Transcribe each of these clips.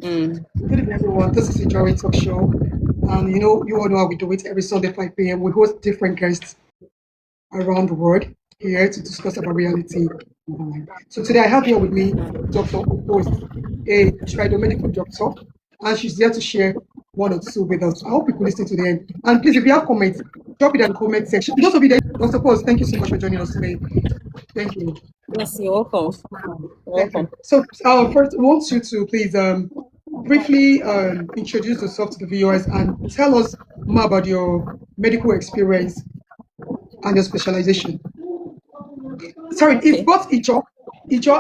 Good evening, everyone. This is IjawEre Talkshow. And you all know how we do it every Sunday, 5 p.m. We host different guests around the world here to discuss about reality. So today I have here with me Dr. Okpos, a tridomedical doctor, and she's here to share one or two with us. I hope people listen to the end. And please, if you have comments, drop it in the comment section. Those of you that, Dr. Okpos, thank you so much for joining us today. Thank you. Yes, you're welcome. Thank you. So first, I want you to please briefly introduce yourself to the viewers and tell us more about your medical experience and your specialization. Sorry, Okay. if both Ijaw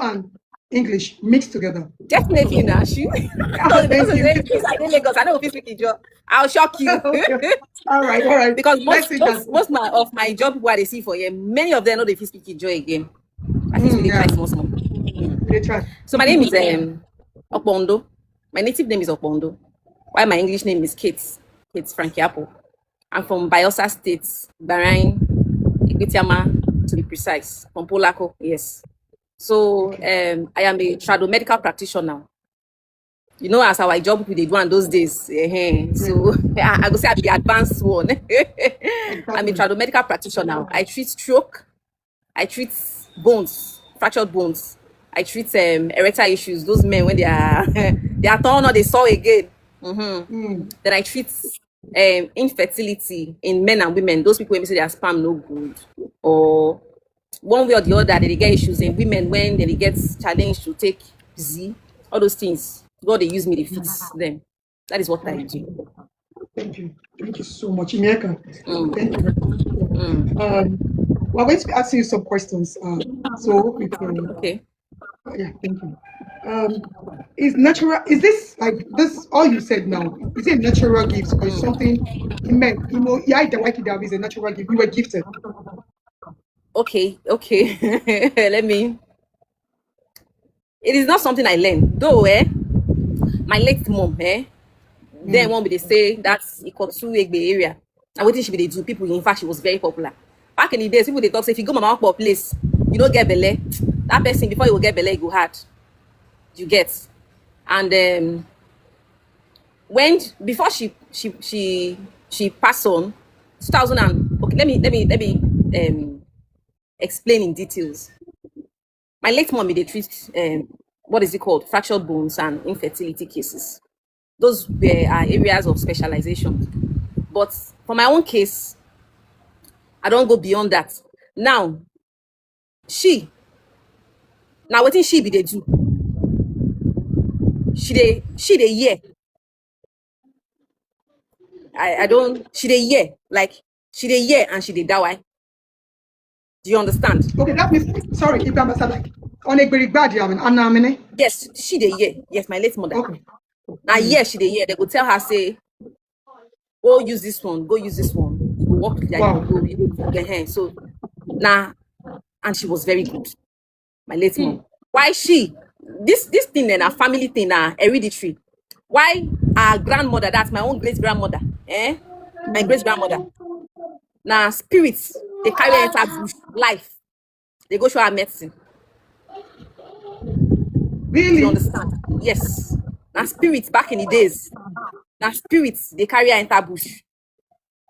and English mixed together. Definitely, Nash. Thank you. Please, I didn't Lagos. I know if you speak Ijaw, I'll shock you. Okay. All right. Because Let's most of my job people they see for here, many of them know if you speak Ijaw again. At least we try small. They try. So my name is Okpondo. My native name is Okpondo. While my English name is Kate Frankie Apple. I'm from Bayelsa State, Bahrain, Igbitiama, to be precise, from Polako, yes. So I am a tradomedical practitioner. You know, as our job we did one those days. So I go say I'm the advanced one. I'm a tradomedical practitioner. I treat stroke, I treat bones, fractured bones. I treat erectile issues. Those men when they are torn or they saw again. Then I treat infertility in men and women. Those people when say their sperm no good, or one way or the other they get issues in women when they get challenged to take Z. All those things. God they use me to fix them. That is what I do. Thank you so much, Imieka. Thank you. We're going to be asking you some questions. So we can. Okay. Yeah, thank you. Is this like this all you said now? Is it a natural gift or is something you meant? Yeah, the white dove is a natural gift. You were gifted. Okay. Let me. It is not something I learned, though. My late mom, then one would they say that's Ikotu Egbe area. And what did she be they do? People, in fact, she was very popular. Back in the days, people they talk say if you go mama for place, you don't get belly. That person before you will get belly, you go hard. You get. And before she passed on 2000 and okay, let me explain in details. My late mom they treat what is it called? Fractured bones and infertility cases. Those were areas of specialization. But for my own case, I don't go beyond that. Now what thing she be they do? She dey hear. I don't. She dey hear, like she dey hear and she dey die. Do you understand? Okay, that means sorry if I'm like on a very bad Anamine. Yes, she dey hear. Yes, my late mother. Okay. Now yes, she dey hear. They go tell her say, go use this one, go use this one. You go walk like Wow. you go get her. So now, and she was very good. My late mom. Why she? This thing and a family thing hereditary. Why our grandmother, that's my own great grandmother, my great grandmother. Now spirits, they carry enter life. They go show her medicine. Really? Do you understand? Yes. Now spirits back in the days. Now spirits, they carry her enter bush.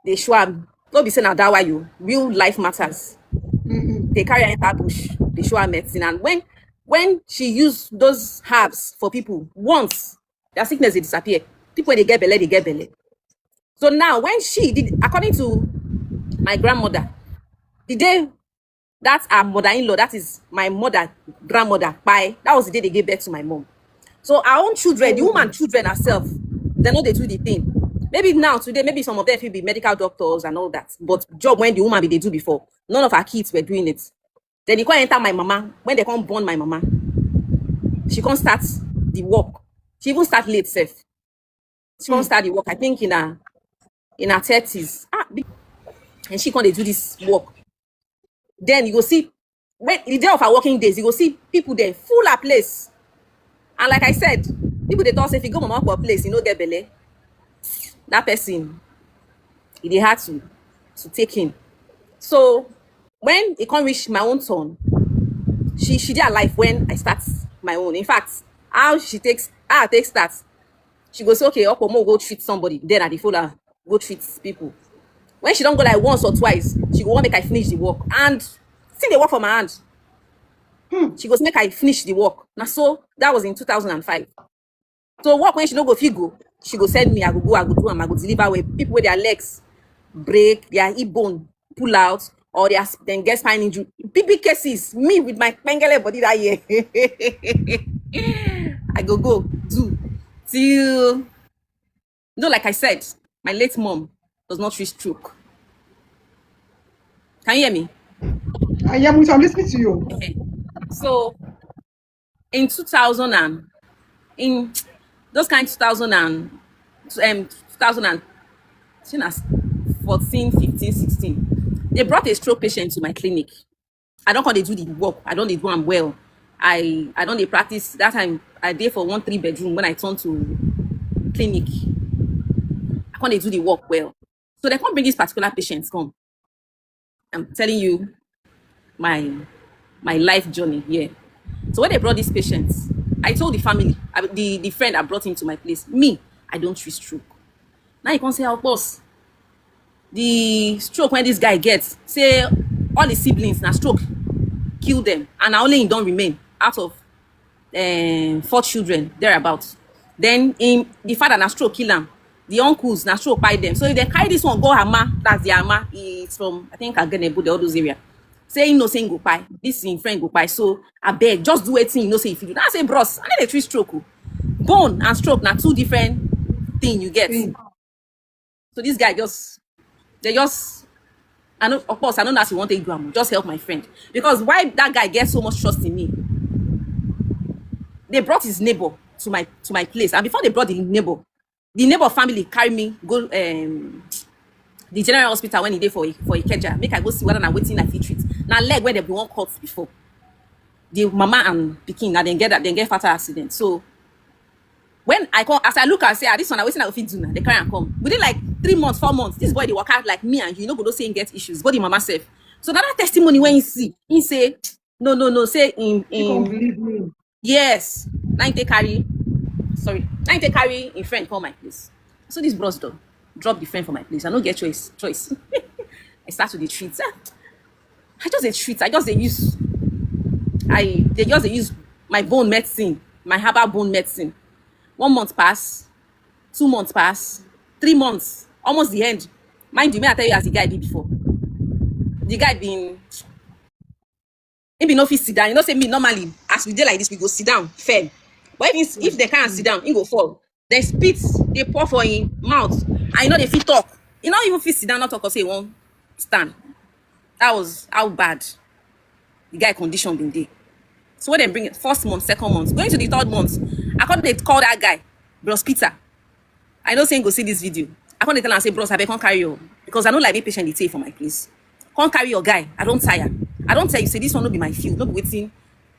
They show her. Don't be saying now that why you real life matters. They carry her enter bush. They show her medicine. And when she used those herbs for people, once their sickness they disappear. People when they get belly. So now when she did, according to my grandmother, the day that our mother-in-law, that is my mother, grandmother, that was the day they gave birth to my mom. So our own children, the woman children herself, they know they do the thing. Maybe now, today, maybe some of them will be medical doctors and all that. But job when the woman they do before, none of our kids were doing it. Then they can't enter my mama. When they can't born my mama, she can't start the work. She even start late self. She can't start the work. I think in her 30s. And she can't do this work. Then you go see when the day of her working days, you go see people there full a place. And like I said, people they talk say if you go mama for a place, you know get belly. That person, they had to take in. So when it can't reach my own turn, she did her life when I start my own. In fact, how I take start. She goes, okay, Okpos, go treat somebody. Then at the folder, go treat people. When she don't go like once or twice, she go want make I finish the work. And see the work from my hand. She goes, make I finish the work. Now, so that was in 2005. So work when she don't go fit go, she go send me, I go do and I go deliver with people with their legs break, their hip bone pull out, or they then get spine injury. Big cases, me with my pengele body that year. I go do till like I said, my late mom does not reach stroke. Can you hear me? I am. I'm listening to you. Okay. So in 2000 and in those kind 2000 and 2014, 15, 16, they brought a stroke patient to my clinic. I don't call they do the work. I don't they do them well. I don't they practice. That time I did for 1 3-bedroom when I turned to clinic. I can't they do the work well. So they can't bring these particular patients come. I'm telling you my life journey here. So when they brought these patients, I told the family, the friend I brought him to my place, me, I don't treat stroke. Now you can't say, Okpos, the stroke when this guy gets, say all the siblings now stroke kill them, and now only him don't remain out of 4 children thereabouts. Then the father na stroke kill him, the uncles na stroke buy them. So if they carry this one go Hama, that's the Hama. It's from I think Agenebu, all those area. Say him no say go buy. This in friend go buy. So I beg, just do it. You know say if you do. I say bros, I need a 3 stroke. Bone and stroke na 2 different thing you get. So this guy I know, of course, I don't know if you want to do just help my friend. Because why that guy gets so much trust in me? They brought his neighbor to my place, and before they brought the neighbor family carry me go the general hospital when he did for Ikeja. Make I go see whether I'm waiting I fit treat. Now leg where they be one cut before. The mama and pikin now then get fatal accident. So when I come, as I look and say, this one I waiting I fit do now. They carry and come. Within like 3 months, 4 months, this boy they work out like me and you know go say get issues. But the mama safe. So that testimony when he see, he say no say in yes. Now they carry in friend call my place. So this bros though drop the friend for my place. I don't get choice. I start to the treat. I just they use my bone medicine, my herbal bone medicine. 1 month pass, 2 months pass, 3 months, almost the end. Mind you, may I tell you as the guy did before. The guy he be no fit sit down. You know, say me normally, as we did like this, we go sit down, firm. But if they can't sit down, he go fall. They spit, they pour for him mouth. I know they fit talk. You know, even fit sit down, not talk or say won't stand. That was how bad the guy condition been there. So when they bring it, 1st month, 2nd month, going to the 3rd month, I can't call that guy, Bros Peter. I know saying go see this video. I can't tell and say, bros, I can't carry you. Because I don't like any patient they take for my place. Can't carry your guy. I don't tire. I don't tell you, say this one will be my field. Not waiting.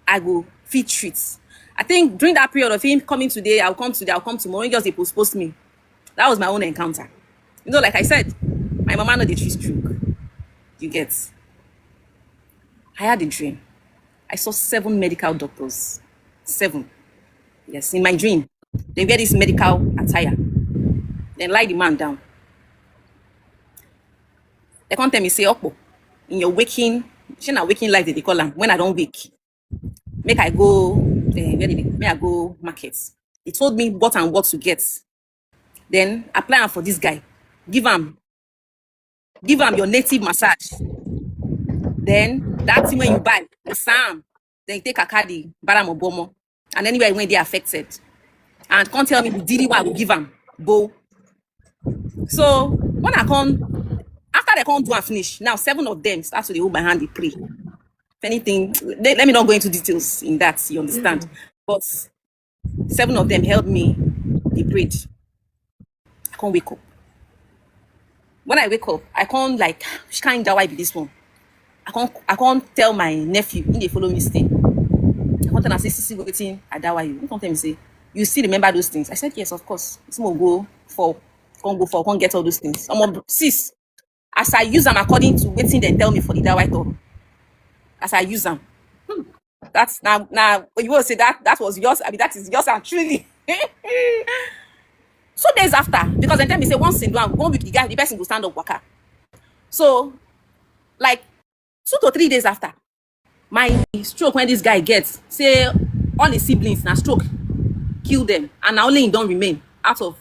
I go feed treats. I think during that period of him coming today, I'll come tomorrow. He just they post me. That was my own encounter. You know, like I said, my mama know the tree stroke. You get. I had a dream. I saw 7 medical doctors. 7. Yes, in my dream. They wear this medical attire. Then lie the man down. They can't tell me, say, Okpos, in your waking life, they call them, when I don't wake, make I go, may I go markets. He told me what and what to get. Then apply them for this guy. Give him your native massage. Then that thing when you buy, the Sam, then you take a cardi, Baram Obomo, and anywhere when they are affected. And can't tell me the Didi what I will give him, Bo. So when I come, after they come do and finish, now 7 of them start to hold my hand, they pray. If anything, let me not go into details in that, you understand. But 7 of them helped me, they prayed. I can't wake up. When I wake up, I can't like, which kind of why be this one? I can't tell my nephew, he they follow me stay. I can't tell and say, Sisi waiting, I die you. He can't tell me say, you still remember those things? I said, yes, of course. It's more can't get all those things. Sis, as I use them according to waiting they tell me for the white talk. As I use them. That's now you will say that was yours. I mean, that is yours and truly. days after, because dem tell me say once in 1 week the person go stand up waka. So like 2 to 3 days after my stroke, when this guy gets, say all his siblings na stroke kill them, and na only him don remain out of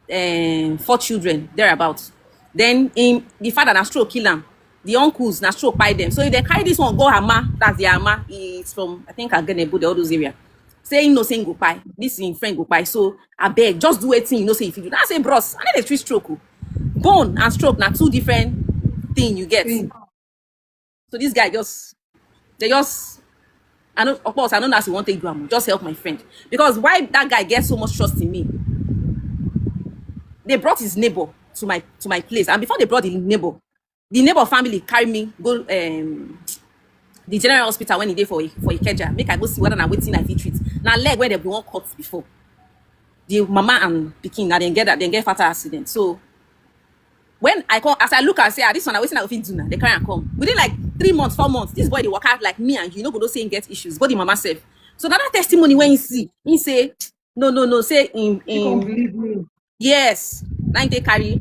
4 children thereabout. Then the father na stroke kill am, the uncles na stroke kpai them. So if they carry this one go Ama, that's the Ama, it's from I think Agenebo, all those area. Say him no say him go kpai, this him friend go kpai. So abeg just do wetin you know say if you do. That's say bros, I know dey treat stroke o. Bone and stroke na 2 different thing you get. So this guy I know, of course, I know that's what they do. Just help my friend. Because why that guy gets so much trust in me? They brought his neighbor to my place, and before they brought the neighbor family carry me go the general hospital when he did for Ikeja. Make I go see whether I'm waiting I fit treat. Now leg where they be one cut before. The mama and pikin now they get fatal accident. So when I come, as I look and say, this one I waiting I fit do now. They carry and come within like 3 months, 4 months. This boy they work out like me and you know, go don't say he get issues. But the mama said. So that testimony when you see, he say no, say in yes, 90 carry.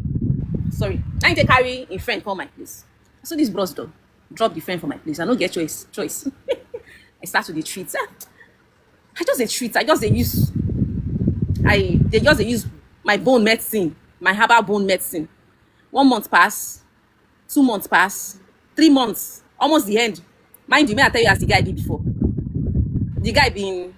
Sorry, 90 carry in friend call my place. So this bros dog drop the friend for my place. I don't get choice. I start to the treat. I just a treat. I just they use my bone medicine, my herbal bone medicine. 1 month pass, 2 months pass, 3 months, almost the end. Mind you, may I tell you as the guy did before. The guy been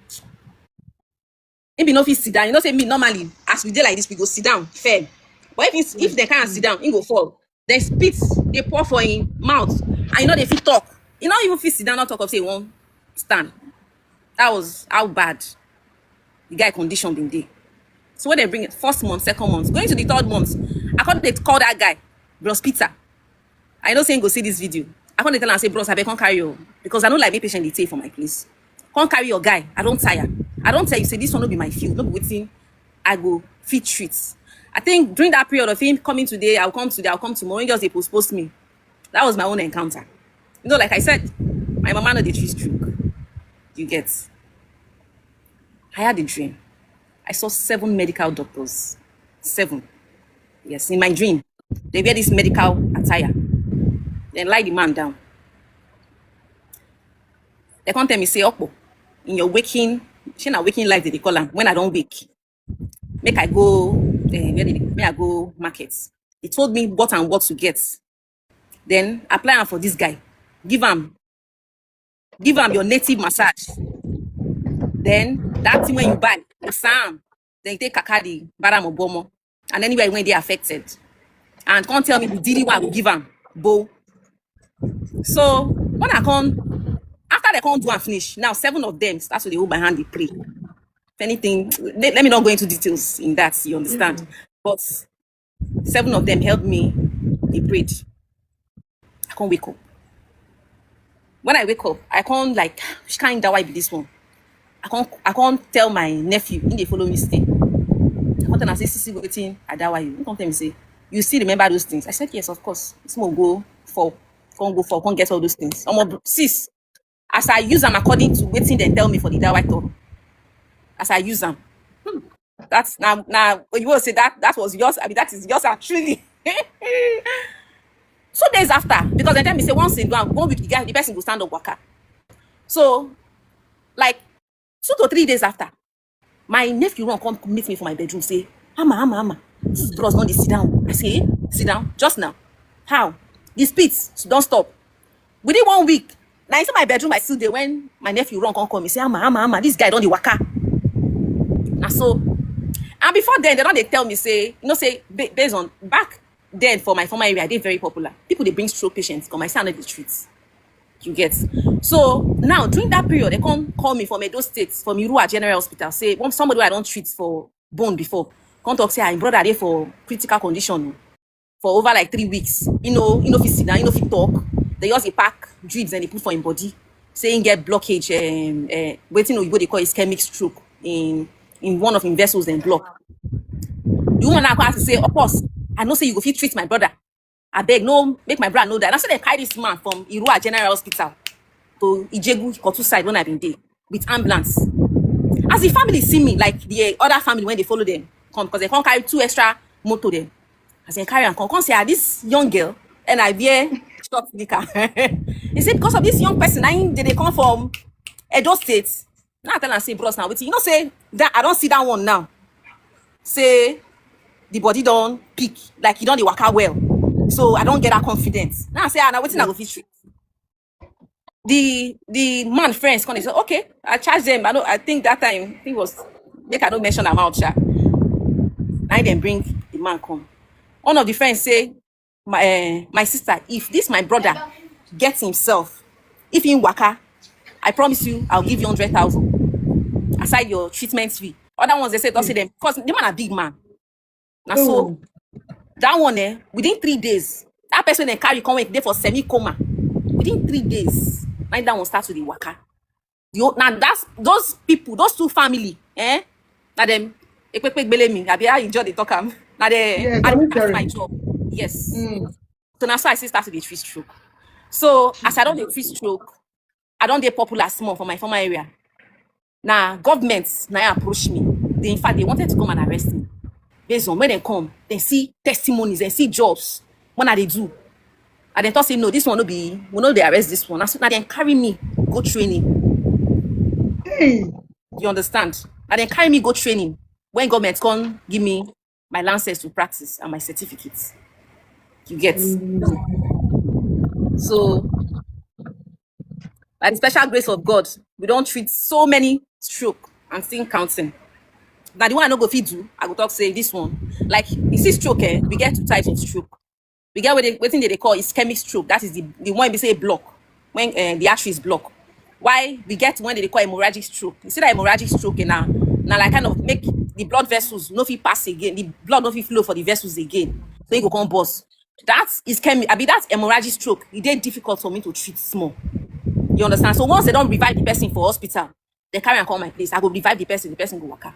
no fit sit down. You know, say me normally as we dey like this, we go sit down firm. But if they can't sit down, he go fall. Then spit they pour for him mouth, and you know they fit talk. You know even fit sit down, not talk of say he won't stand. That was how bad the guy condition been dey. So when they bring it, 1st month, 2nd month, going to the 3rd month, I can't call that guy, Bros Peter. I know saying go see this video. I can't tell him, say, bros, I can't carry you because I don't like be patient they take for my place. Can't carry your guy. I don't tire. I don't tell you, say this one will be my field. No be waiting. I go fit treats. I think during that period of him coming today, I'll come today, I'll come tomorrow. He just they post me. That was my own encounter. You know, like I said, my mama know the treat stroke. You get. I had a dream. I saw 7 medical doctors. 7. Yes, in my dream. They wear this medical attire. Then lie the man down. They can't tell me, say, Okpos, in your waking life, they call them, when I don't wake, make I go, may I go markets. He told me what and what to get. Then apply am for this guy. Give him your native massage. Then that thing when you buy, Sam, then you take Kakadi, Baram Obomo, and anywhere when they affected. And can't tell me the daily one I will give him, bow. So when I come, after they can't do and finish, now 7 of them start to they hold my hand, they pray. If anything, let me not go into details in that, you understand. Mm-hmm. But 7 of them helped me, they prayed. I can't wake up. When I wake up, I can't like, which kind of why be this one? I can't tell my nephew, in they follow me stay. I can't tell him, say, Sisi, go waiting, I die why you. Can't tell me, say, you still remember those things? I said, yes, of course. It's more go for, can't get all those things. Sis, as I use them according to waiting they tell me for the Dawai talk. As I use them. That's now you will say that was yours. I mean, that is yours actually. 2 days after, because they tell me say once in 1 week the person will stand up waka. So like 2 to 3 days after, my nephew run come meet me for my bedroom, say, Ama, this bros don't sit down. I say, sit down, just now. How? The spits don't stop. Within 1 week, now inside my bedroom, I still there when my nephew run come me say, Ama, this guy don't the waka. Now so, and before then, they don't they tell me, say, you know, say, based on back then for my former area, they're very popular. People they bring stroke patients, come I stand at the streets. You get. So now during that period, they come call me from Edo State, from IjawEre General Hospital, say, somebody who I don't treat for bone before. Come talk say, I brought there for critical condition for over like 3 weeks. You know, if he sit down, if he talk, they use a pack drips and they put for him body, saying get blockage, waiting on what they call ischemic stroke in one of his vessels and block. The woman now has to say, Okpos, I know say you go fit treat my brother. I beg, no, make my brother know that. And I said they carry this man from IjawEre General Hospital to Ijebu, Kotu side when I've been there with ambulance. As As the family see me, like the other family when they follow them, come because they can't carry 2 extra motor them. As they carry and come say, this young girl, and I wear short knicker. He said, because of this young person, they come from Edo State. Now I tell and say, bros, now, you know, say that I don't see that one now. Say the body don't peak, like you don't work out well. So I don't get that confidence. Now I say, now waiting I go fit. The man friends come and say, okay, I charge them. I think that time it was make I don't mention amount. Now then bring the man come. One of the friends say, my sister, if this my brother gets himself, if he waka, I promise you, I'll give you 100,000 aside your treatment fee. Other ones they say, don't say them because the man a big man. Now so that one within 3 days, that person they carry come there for semi-coma. Within 3 days, now that one starts with the waka. Now that's those people, those 2 family, now them me. I be how Ijaw they talk am. Now they that's my job. Yes. So now so I say start with the 3 stroke. So as I don't do 3 stroke, I don't get popular small for my former area. Now governments now approach me. In fact, they wanted to come and arrest me. Based on when they come, they see testimonies, they see jobs. What are they do? And then thought say no, this one will be, we know they arrest this one. Now they carry me go training. Hey, you understand? And then carry me go training. When government come give me my license to practice and my certificates. You get. So by the special grace of God, we don't treat so many stroke and still counting. Now the one I no go fit do, I go talk say this one. Like you see stroke, we get 2 types of stroke. We get what they call ischemic stroke. That is the one we say block when the artery is blocked. Why we get one they call hemorrhagic stroke. You see that hemorrhagic stroke now like kind of make the blood vessels no fit pass again. The blood no fit flow for the vessels again. So you go come burst. That is ischemic. That hemorrhagic stroke. It is difficult for me to treat small. You understand? So once they don't revive the person for hospital, they carry and call my place. I go revive the person go work out.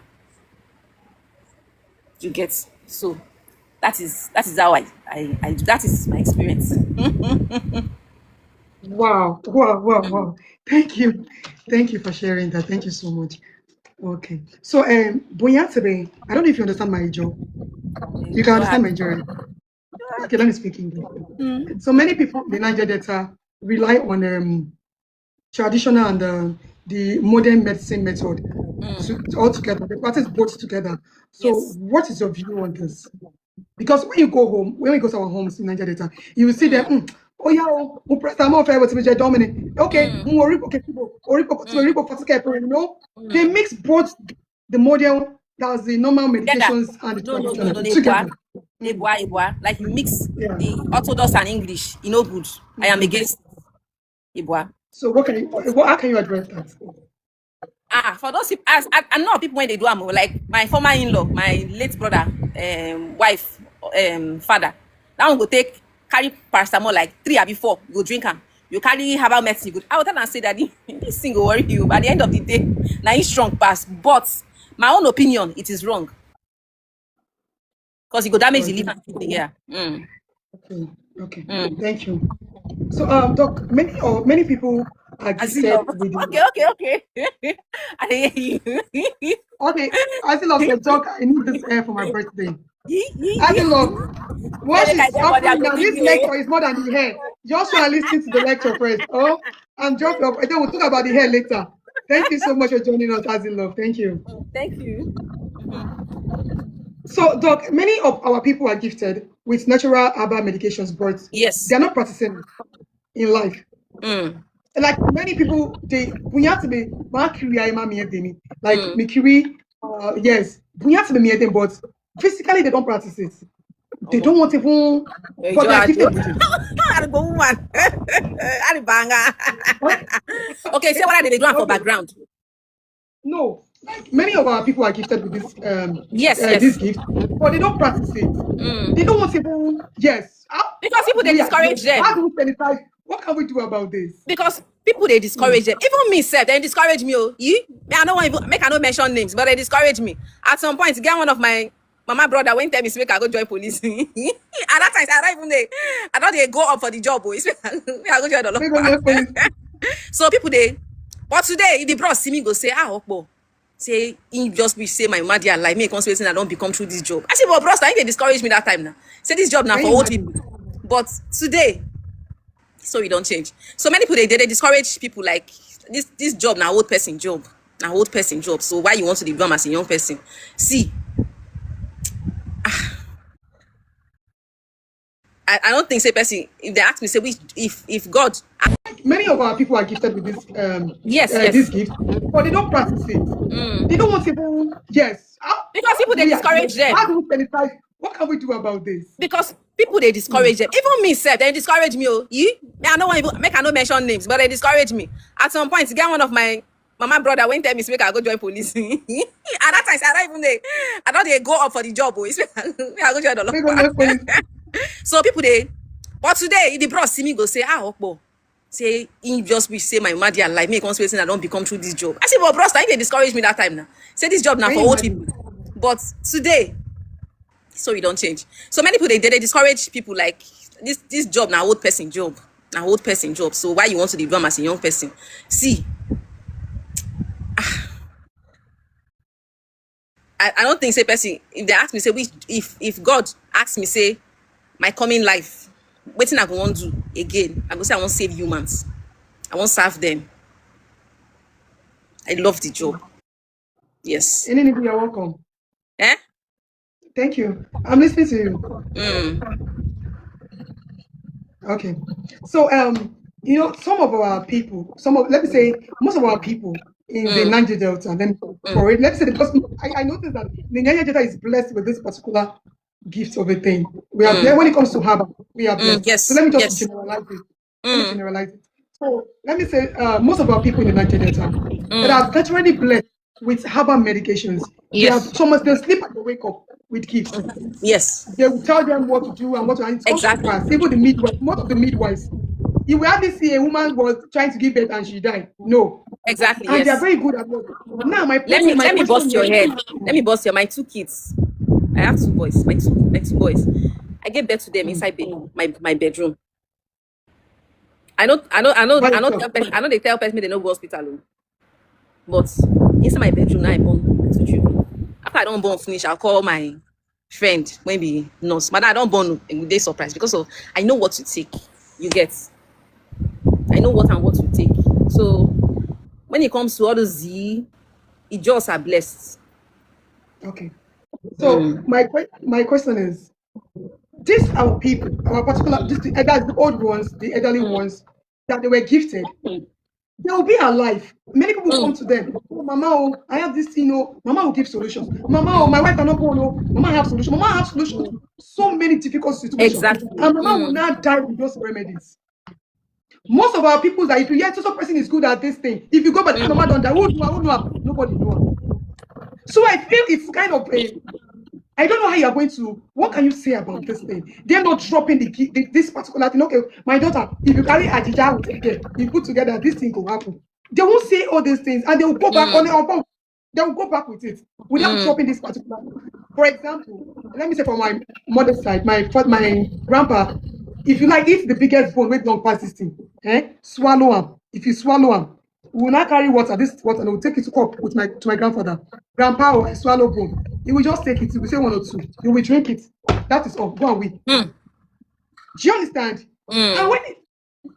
You get? So that is how I do. That is my experience. Wow. Thank you for sharing that. Thank you so much. Okay. So Bonyatebe, I don't know if you understand my job. You can understand my journey. Okay, let me speak English. So many people in the Niger Delta rely on traditional and the modern medicine method all together. They practice both together. So Yes. what is your view on this? Because when we go to our homes in Niger Delta, you will see them. Oh yeah, you know, they mix both the modern, that's the normal medications and the traditional together. Ibwa. Like you mix the orthodox and English, you know good. I am against Ibwa. So how can you address that? For those people, I know people when they do like my former in-law, my late brother, wife, father. That one go carry paracetamol like 3 or before you go drink them. You carry herbal medicine. I would tell and say that this thing will worry you. But at the end of the day, now it's strong pass. But my own opinion, it is wrong. Because it go damage the liver. Yeah. Okay. Thank you. So Doc, many people are gifted with Okay. I hear you. Okay, I still love your talk. I need this air for my birthday. I still love what is happening now. This lecture is more than the hair. Just want to listen to the lecture first. And drop your. And then we'll talk about the hair later. Thank you so much for joining us, Azilove. Thank you. Thank you. So, Doc, many of our people are gifted with natural herbal medications, but they're not practicing in life. Like many people, we have to be like Mikiri, yes, we have to be but physically they don't practice it. They don't want to even. But they're gifted with it. Okay, so what are they doing for background? No, like many of our people are gifted with this this gift, but they don't practice it. They don't want to even because people they discourage them. How do we sanitize? What can we do about this? Because people they discourage them. Even me, sir, they discourage me. I don't want to make I don't mention names, but they discourage me. At some point, get one of my mama brother when tell me make I go join police. At that time, I don't they go up for the job, boys. I go join the law. So people but today if the bros see me go say Okpo, say him just wish say my mama dey alive make come say wetin I don become through this job. I say but bros na him dey discourage me that time now. Say this job na Can for you old imagine? people. But today, story don change. So many people they discourage people like this job na old person job. Na old person job. So why you want to dey do am as a young person? See, I don't think say person if they ask me say which if God Many of our people are gifted with this yes this gift, but they don't practice it. They don't want people. Yes. because people they We are- discourage them. How do we sanitize? What can we do about this? Because people they discourage them. Even me sef, they discourage me. Oh, you? I don't want even make I no mention names, but they discourage me. At some point, get one of my mama brother went tell me say make I go join police. At that time, I don't even I don't they go up for the job. Oh, I go join the They go law. make police. So people they, but today the bros see me go say Okpos. Say he just wish say my mama dey alive make come say wetin I don become through this job. I say but bros, na him dey discourage me that time now. Say this job now Can for you old imagine? people. But today, story don change. So many people they discourage people like this job na old person job. Na old person job. So why you want to dey do am as a young person? See, I don't think say person if they ask me say which if God ask me say my coming life wetin I go wan do again, I go say I wan save humans. I wan serve them. I love the job. Yes. Any you're welcome. Eh? Thank you. I'm listening to you. Okay. So some of our people, let me say most of our people in the Niger Delta, then for it, let's say because I noticed that the Niger Delta is blessed with this particular gift of a thing. We are blessed when it comes to harbor, we are blessed. Yes. So let me just Yes. generalize it. Let me generalize it. So let me say most of our people in the Niger Delta that are naturally blessed with herbal medications. Yes. They sleep and they wake up with gifts. Yes. They will tell them what to do and what to, and it comes to Exactly. pass. Even the midwife, most of the midwives, you will hardly see a woman was trying to give birth and she died. No. Exactly. And they are Yes. very good at what. Now my Let me question bust your is- head. Let me bust your my two kids. I have two boys. My two boys. I gave birth to them inside my bedroom. I know they tell person they no go hospital. Oh. But inside my bedroom now I born my two children. After I don't born finish, I'll call my friend when be nurse. But I don't born a day surprise because of I know what to take. You get. I know what and what to take. So when it comes to all the Z, it just are blessed. Okay. So my question is, these our people, our particular, the old ones, the elderly ones, that they were gifted, they will be alive. Many people come to them. Oh, Mama, oh, I have this thing. Oh, Mama will give solutions. Mama, oh, my wife cannot go. No, Mama have solutions. Mama have solutions. So many difficult situations. Exactly. And Mama will not die with those remedies. Most of our people that if you hear so person is good at this thing, if you go but Mama don't die, who know? Nobody know. So I feel it's kind of I don't know how you're going to. What can you say about this thing? They're not dropping this particular thing. Okay, my daughter, if you carry Ajija with again, you put together, this thing will happen. They won't say all these things, and they will go back on it. They will go back with it without dropping this particular thing. For example, let me say from my mother's side, my grandpa, if you like, eat the biggest bone, wait long past this thing. Swallow them. If you swallow them, we will not carry water. This water, and we'll take it to cup with to my grandfather. Grandpa will swallow bone. He will just take it. He will say one or two. You will drink it. That is all. Go away. Do you understand? And when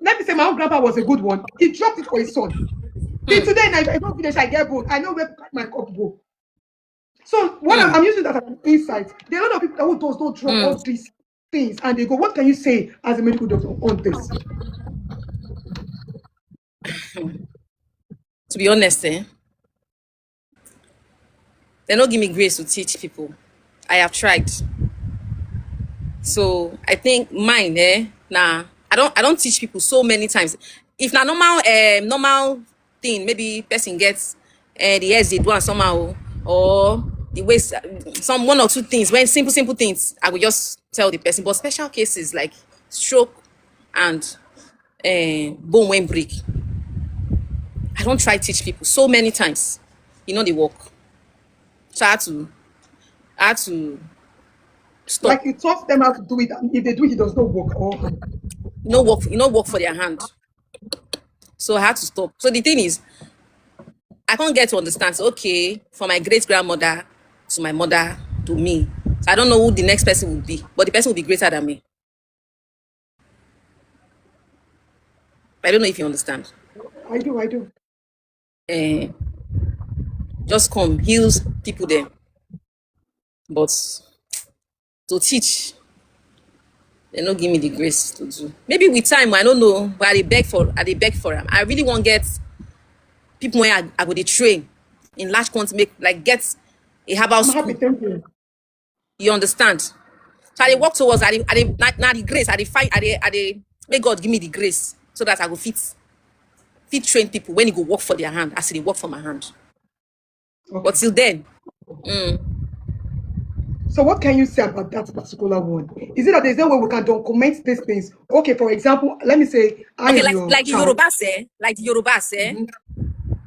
let me say my own grandpa was a good one, he dropped it for his son. Till today, I don't finish, I get bone. I know where my cup go. So what I'm using that as an insight. There are a lot of people who don't drop all these things and they go, what can you say as a medical doctor on this? To be honest, they don't give me grace to teach people. I have tried. So I think mine, nah, I don't teach people so many times. If na normal thing, maybe person gets the ears they do and somehow, or the way some one or two things, when simple things, I will just tell the person. But special cases like stroke and bone when break, I don't try teach people so many times. You know they work. So I had to stop. Like you taught them how to do it, and if they do it, it does not work. Work for their hand. So I had to stop. So the thing is, I can't get to understand. So, okay, from my great grandmother to my mother to me. So I don't know who the next person will be, but the person will be greater than me. I don't know if you understand. I do. Eh, just come, heals people there. But to teach, they don't give me the grace to do. Maybe with time, I don't know, but I beg for them. I really want to get people where I go to train in large quantity, get a herbal I'm school. happy, thank you. You understand? So I work towards not the grace, may God give me the grace so that I go fit train people when you go work for their hand as they work for my hand. Okay. But till then, So what can you say about that particular one? Is it that there's no way we can document these things? Okay, for example, let me say I am your like the child. Yoruba say,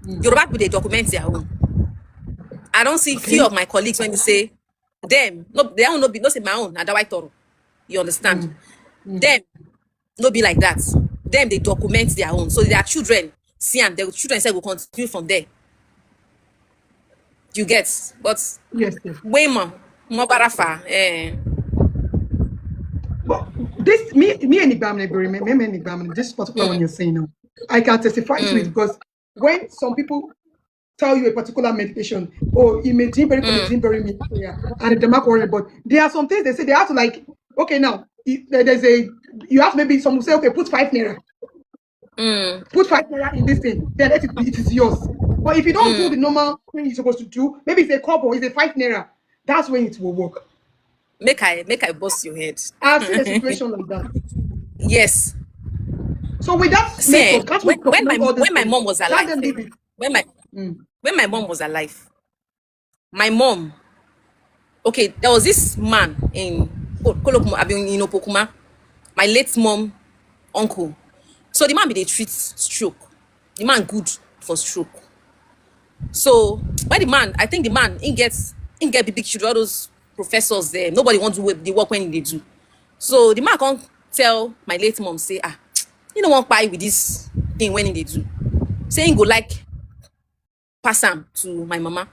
Yoruba people they document their own. I don't see few of my colleagues when they say them, no, they don't know be no say my own, and white toro. You understand? Them no be like that. Them they document their own. So their children see and their children say will continue from there. You get? But Yes. way more barafa. But this me and Igbamine, this particular one you're saying now, I can testify to it because when some people tell you a particular medication, or it may seem very and the mark worry, but there are some things they say they have to like, okay, now there's you have maybe someone say, okay, put 5 naira. Put 5 naira in this thing, then it is yours. But if you don't do the normal thing you're supposed to do, maybe it's a couple, it's a 5 naira, that's when it will work. Make I bust your head. I've seen a situation like that. Yes. So with that method, can't we when my mom was alive, when my mom was alive, my mom, okay, there was this man in Pokuma, my late mom uncle. So the man be they treat stroke. The man good for stroke. So when the man, I think the man he get big children, all those professors there, nobody wants to do the work when they do. So the man can't tell my late mom, say, you don't want to buy with this thing when they do. Saying go like pass am to my mama.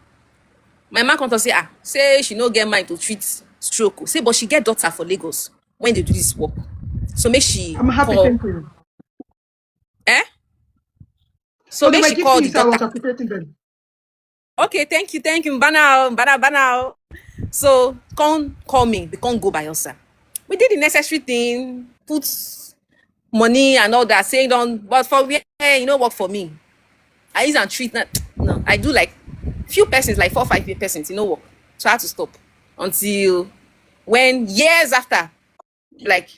My mama can't say, say she no get mind to treat stroke. Say, but she get daughter for Lagos when they do this work. So make she I'm happy, call, thank you. So make she call the doctor. Okay, thank you. Banao. So come call me, we can't go by yourself. We did the necessary thing, put money and all that, saying but for where work for me. I use and treat that. No, I do like few persons, like 4 or 5 persons, work. So I had to stop until when years after, like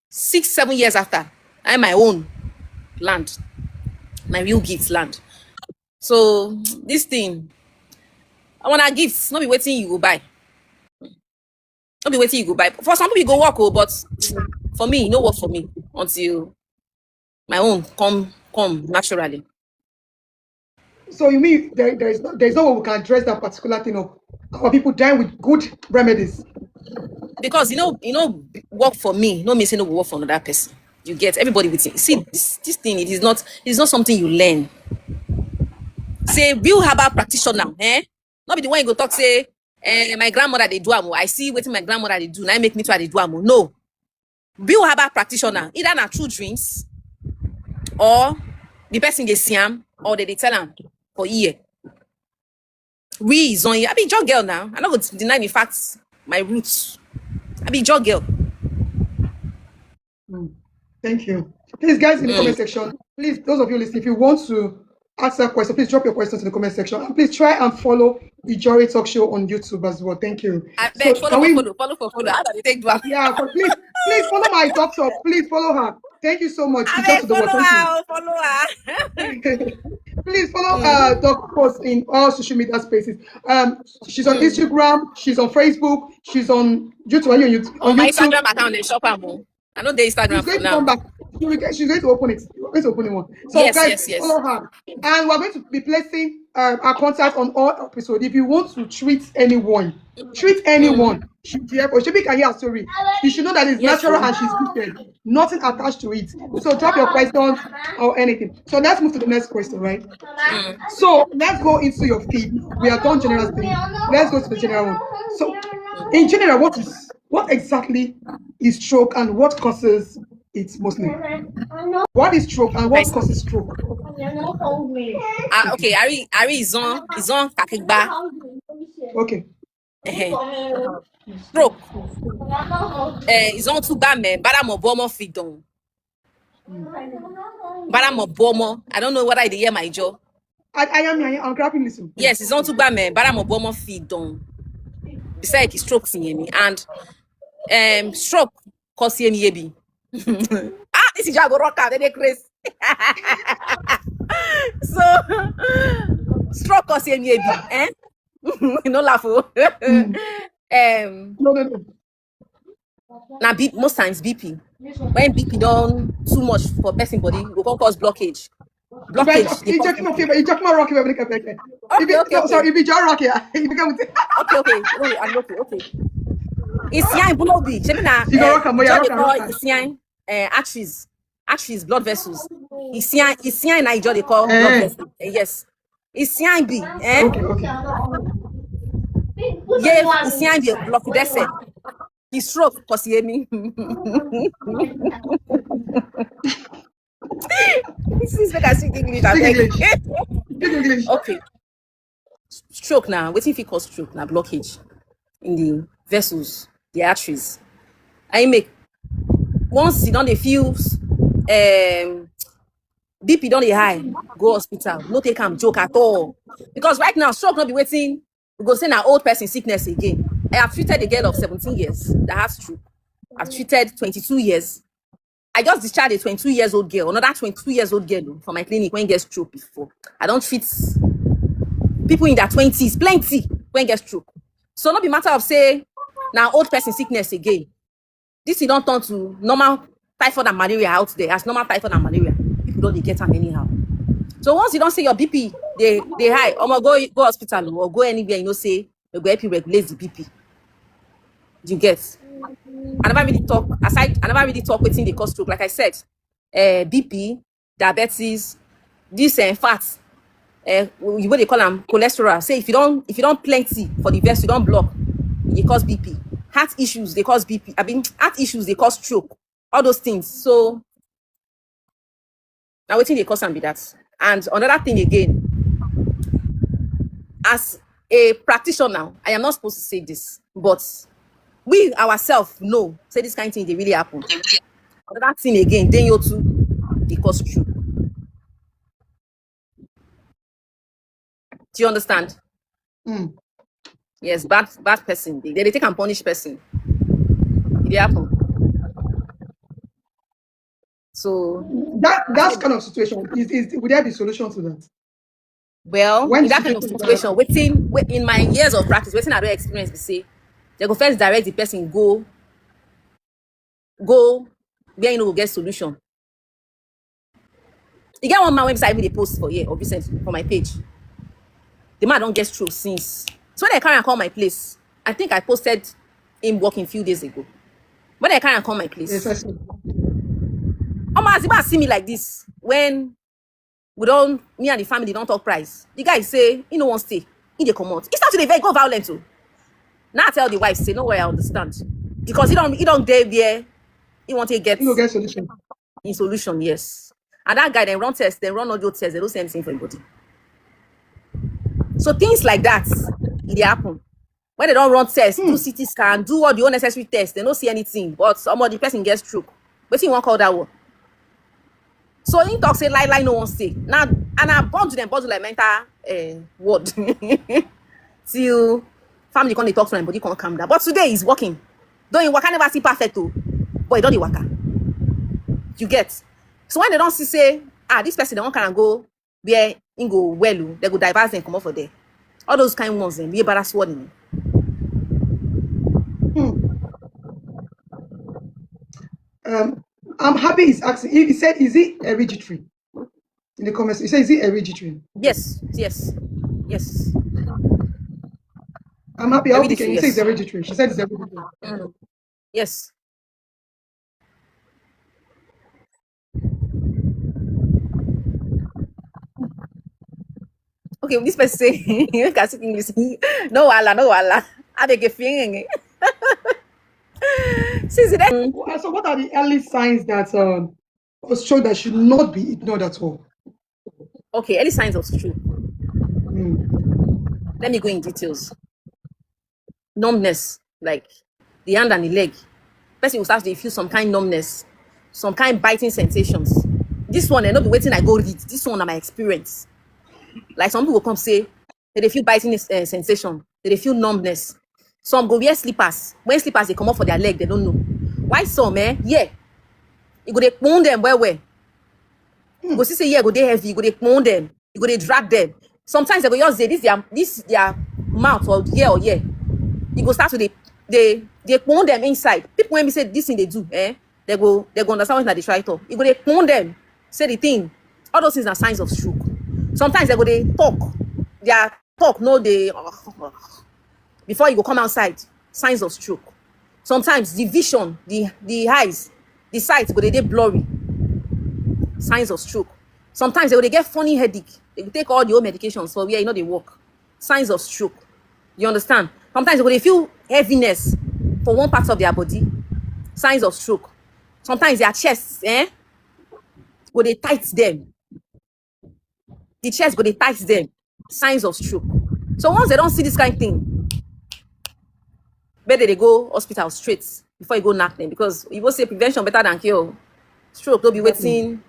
6, 7 years after, I have my own land, my real gifts land. So this thing, I want to gifts, not be waiting you go buy. Not be waiting you go buy. For some people you go work, but for me, no work for me until my own come naturally. So you mean there's no way we can address that particular thing of our people dying with good remedies? Because work for me, no mean say no work for another person. You get everybody with it. See, this thing, it is not something you learn. Say real herbal practitioner, not be the one you go talk say, my grandmother they do amo. I see what my grandmother they do. Now make me try they do amo. No, real herbal practitioner, either na true dreams, or the person they see him, or they tell him for year. We is on here. I be Ijaw girl now. I'm not going to deny the facts, my roots. I be Ijaw girl. Thank you. Please, guys, in the comment section, please, those of you listening, if you want to ask that question, please drop your questions in the comment section. And please try and follow IjawEre Talkshow on YouTube as well. Thank you. I beg, follow. How do you take that? Yeah, but please follow my talk show. Please follow her. Thank you so much. I beg, follow her. Please follow Okpos in all social media spaces. She's on Instagram, she's on Facebook, she's on YouTube. On my Instagram account, they shop her. I know the Instagram she's going for to now. come back. She's going to open it. We're going to open it one. So yes. Follow her. And we're going to be placing our contact on all episodes. If you want to treat anyone, should hear or should can hear a story. You should know that it's Yes, natural sir. and she's gifted. Nothing attached to it. So drop your questions or anything. So let's move to the next question, right? So let's go into your feed. We are done general thing. Let's go to the general one. So in general, what exactly is stroke and what causes it mostly? What is stroke and what causes stroke? Okay, Ari is on kakigba. Okay. Stroke. Is on too bad, man. Bara mo bomo fidon. Bara mo bomo. I don't know what I did hear my jaw. I'm grabbing this one. Yes, it's on too bad, man. Bara mo bomo fidon. Besides, it's stroke in me and stroke cause me yebi. This is Ijaw-ere rock out. They crazy. So stroke cause me yebi. No laugh. No. Now most times BP. When BP done too much for person body, we can cause blockage. Blockage. You talk about rocky. Okay. Sorry, if you just rocky, you become. Okay. Oh, I'm okay. It's yan bulobi. It's yan arteries, blood vessels. It's yan na Ijaw they call blood vessels. Yes. It's yan be. Okay. Yeah, it's yan be block that's it. He stroke cause you me. This is like I speak English. Speak English. Okay. Stroke now. What if it cause stroke? Now blockage in the vessels, the arteries. I make once you don't feel BP don't high, go hospital. No take am joke at all. Because right now stroke not be waiting. We go say an old person sickness again. I have treated a girl of 17 years that has stroke. I've treated 22 years. I just discharged a 22 years old girl, another 22 years old girl from my clinic when get stroke before. I don't treat people in their 20s, plenty when get stroke. So not be matter of say now old person sickness again. This is don't turn to normal typhoid and malaria out there as normal typhoid and malaria. People don't get them anyhow. So once you don't say your BP, they high, go hospital or go anywhere, say you go help you regulate the BP. You get. I never really talk within the cause stroke. Like I said, BP, diabetes, this fats, what they call them cholesterol. Say if you don't plenty for the vessel, you don't block, it cause BP. Heart issues, they cause BP. Heart issues, they cause stroke. All those things. So now waiting they cause and be that. And another thing again, as a practitioner, I am not supposed to say this, but we ourselves know, say this kind of thing, they really happen. Another thing again, then you too, because true. Do you understand? Yes, bad person. They take and punish person. It happen. So that kind of situation would there be solution to that? Well, in that kind of situation, in my years of practice, waiting I don't experience, we say they go first direct the person go where you know get solution. You get one man website they post for here or recently for my page. The man don't get stroke since. So when they carry and call my place, I think I posted him working a few days ago. When they carry and call my place, yes, Ziba see me like this when me and the family don't talk price. The guy say he no want stay. He dey come out. He start to dey go violent too. Now I tell the wife say no way I understand because he don't dey there. He want to get solution. In solution, yes. And that guy then run tests, then run audio tests, they don't say anything for anybody. So things like that, it happen. When they don't run tests, do CT scan, do all the unnecessary tests, they don't see anything. But the person gets stroke. But he won't call that one. So he talk say lie no one stay. Now and I bond like mental word till family come they talk to him, but he can't calm down. But today he's working. Though he waka never see perfect too, but he don't waka. You get. So when they don't see say this person they won't kind of go where he go well, they go diverse and come up for there. All those kind of ones then be embarrassed wording. I'm happy he's asking. He said, is it hereditary? In the comments, he said, is it hereditary? Yes. Yes. I'm happy. I hope you Hereditary, say it's yes. hereditary. She said it's hereditary. Yes. Okay, this person say you can speak English. No wala, no wala. I beg a feeling. Since then, So what are the early signs that show that should not be ignored at all? okay, early signs of stroke. Mm. Let me go in details. Numbness, like the hand and the leg. Person will start to feel some kind numbness, some kind biting sensations. This one, not be waiting I go read. This one, na my experience. Like some people will come say, they feel biting sensation, they feel numbness. Some go wear slippers. When slippers they come off for their leg, they don't know. Why some, yeah, you go they pound them well. You go see say yeah, go they heavy, you go they pound them, you go they drag them. Sometimes they go just say this their mouth or ear or yeah. You go start to they pound them inside. People when we say this thing they do, they go understand what they try to. You go they pound them, say the thing. All those things are signs of stroke. Sometimes they go they talk. Their talk no they before you go come outside. Signs of stroke. Sometimes the vision, the eyes, the sight go they blurry. Signs of stroke. Sometimes they get funny headache. They take all the old medications for where you know they work. Signs of stroke. You understand? Sometimes they feel heaviness for one part of their body. Signs of stroke. Sometimes their chests, go they tight them. The chest go they tight them. Signs of stroke. So once they don't see this kind of thing, better they go hospital straight before you go knock them, because you will say prevention better than cure. Stroke, don't be waiting.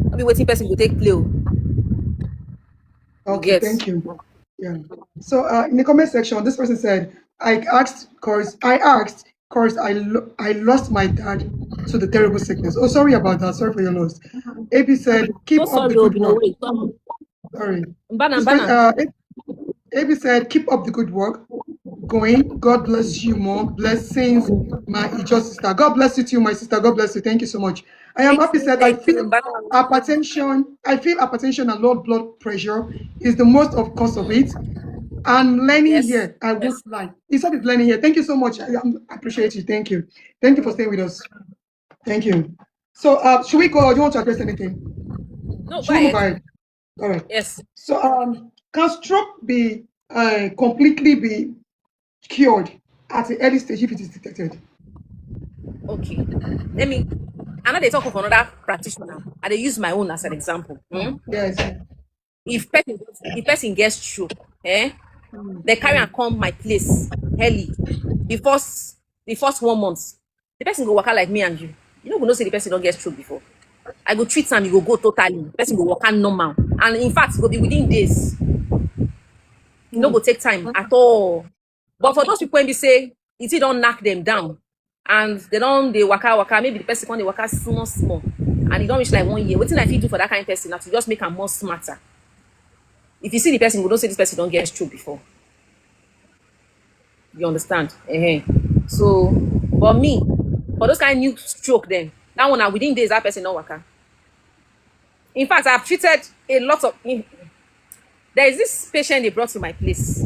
Don't be waiting person to take play. Okay, thank you. Yeah. So in the comment section, this person said, I asked because I lost my dad to the terrible sickness. Oh, sorry about that. Sorry for your loss. AB said, keep up the good work. Sorry. AB said, keep up the good work. Going. God bless you more. Blessings, my Ijaw sister. God bless you too, my sister. God bless you. Thank you so much. I am happy said I feel hypertension and low blood pressure is the most of cause of it. I'm learning here. I won't lie. He said it's learning here. Thank you so much. I appreciate you. Thank you. Thank you for staying with us. Thank you. So should we go or do you want to address anything? No, should we move ahead? All right. Yes. So can stroke be completely be cured at the early stage if it is detected? Okay. I know they talk of another practitioner. I they use my own as an example. Yes. If person gets stroke, they carry and come my place early. The first 1 month, the person go waka like me and you. You know, go know say the person don't get stroke before. I go treat am, you go totally. The person go waka normal. And in fact, it go be within days. You no go take time at all. But for those people when they say it don't knock them down and they waka, maybe the person come they waka small and it don't reach like 1 year. What thing I fit do for that kind of person now to just make am more smarter? If you see the person, you don't say this person don't get stroke before. You understand? So, but me, for those kind of new stroke, then that one now within days that person don't waka. In fact, I've treated a lot of. There is this patient they brought to my place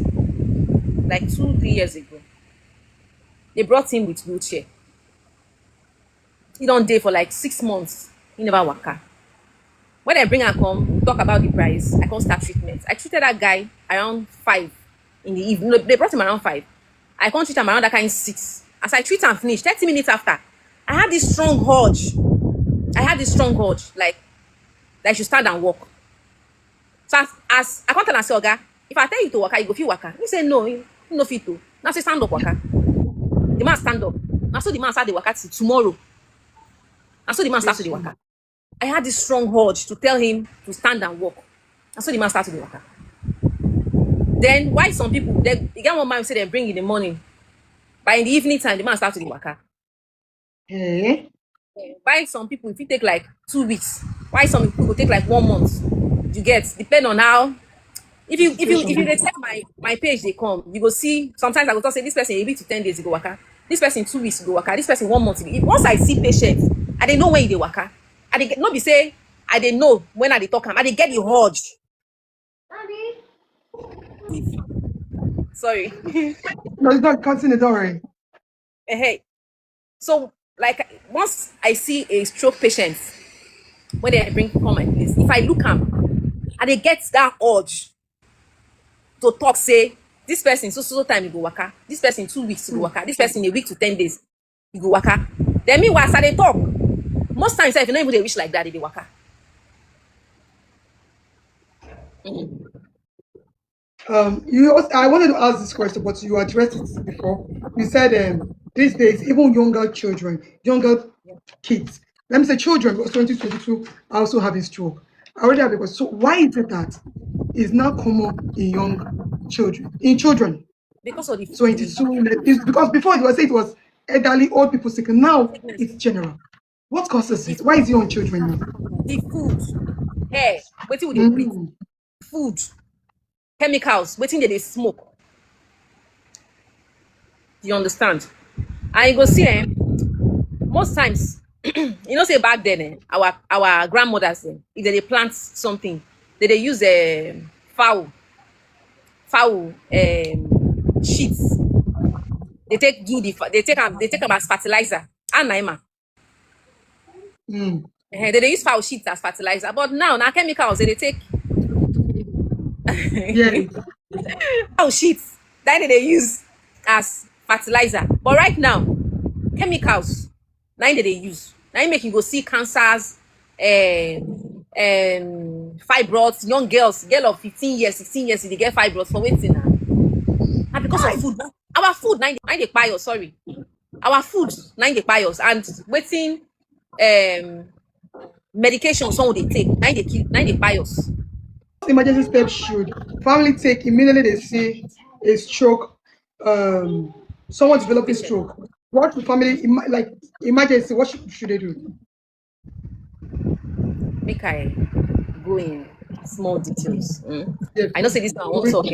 like 2-3 years ago. They brought him with wheelchair. He don't day for like 6 months. He never waka. When I bring her come, we talk about the price. I can't start treatment. I treated that guy around 5 in the evening. No, they brought him around 5. I can't treat him around that kind 6. As I treat and finish, 30 minutes after, I had this strong urge. Like I should stand and walk. So as I can't tell her, Oga, if I tell you to waka, you go feel waka. He said no, you no fit to. Now say stand up waka. The man stand up. Now so the man start the waka till tomorrow. Now so the man start to the waka. I had this strong urge to tell him to stand and walk. And so the man started to the waka. Then why some people they get one man say they bring in the morning, but in the evening time the man starts to the waka. Why some people if it take like 2 weeks, why some people will take like 1 month. You get depend on how. If you check my page, they come, you go see. Sometimes I go talk say this person a week to 10 days ago waka. This person 2 weeks ago waka. This person 1 month ago. Once I see patients, I they know when they waka. I they not be say I they know when I they talk am. I they get the urge. give. Sorry. No, it's not continue, don't worry. Hey. So, like, once I see a stroke patient, when they bring come my place, if I look am and they get that urge to talk, say, this person so time you go waka, this person 2 weeks you go waka, this person a week to 10 days you go waka. Then meanwhile, as I dey talk, most times if you know even they wish like that, they waka. I wanted to ask this question, but you addressed it before. You said these days, even younger children, younger kids, let me say children, because 2022 are also having stroke. I already have a question. So why is it that it's not common in young children? In children, Because of the 22, it's because before you were saying it was elderly, old people sick. Now it's general. What causes it? Why is it on children now? the food, hair, wetin we dey breathe, food, chemicals, wetin they smoke. You understand? And you go see most times, you know, say back then, our grandmothers, if they plant something, they use fowl sheets. They take them as fertilizer and naima. They use fowl sheets as fertilizer, but now chemicals they take. Yeah. Fowl sheets that they use as fertilizer, but right now chemicals now they use. Now make you go see cancers, fibroids, young girls, girl of 15 years, 16 years, they get fibroids for waiting now. And because of food, our food now they buy us, sorry. Our food now they buy us, and waiting medication some they take, now they kill, now they buy us. Emergency steps should family take immediately they see a stroke, someone developing stroke? What would family like emergency? What should they do? Make I go in small details. Yes. I know say this one won't talk.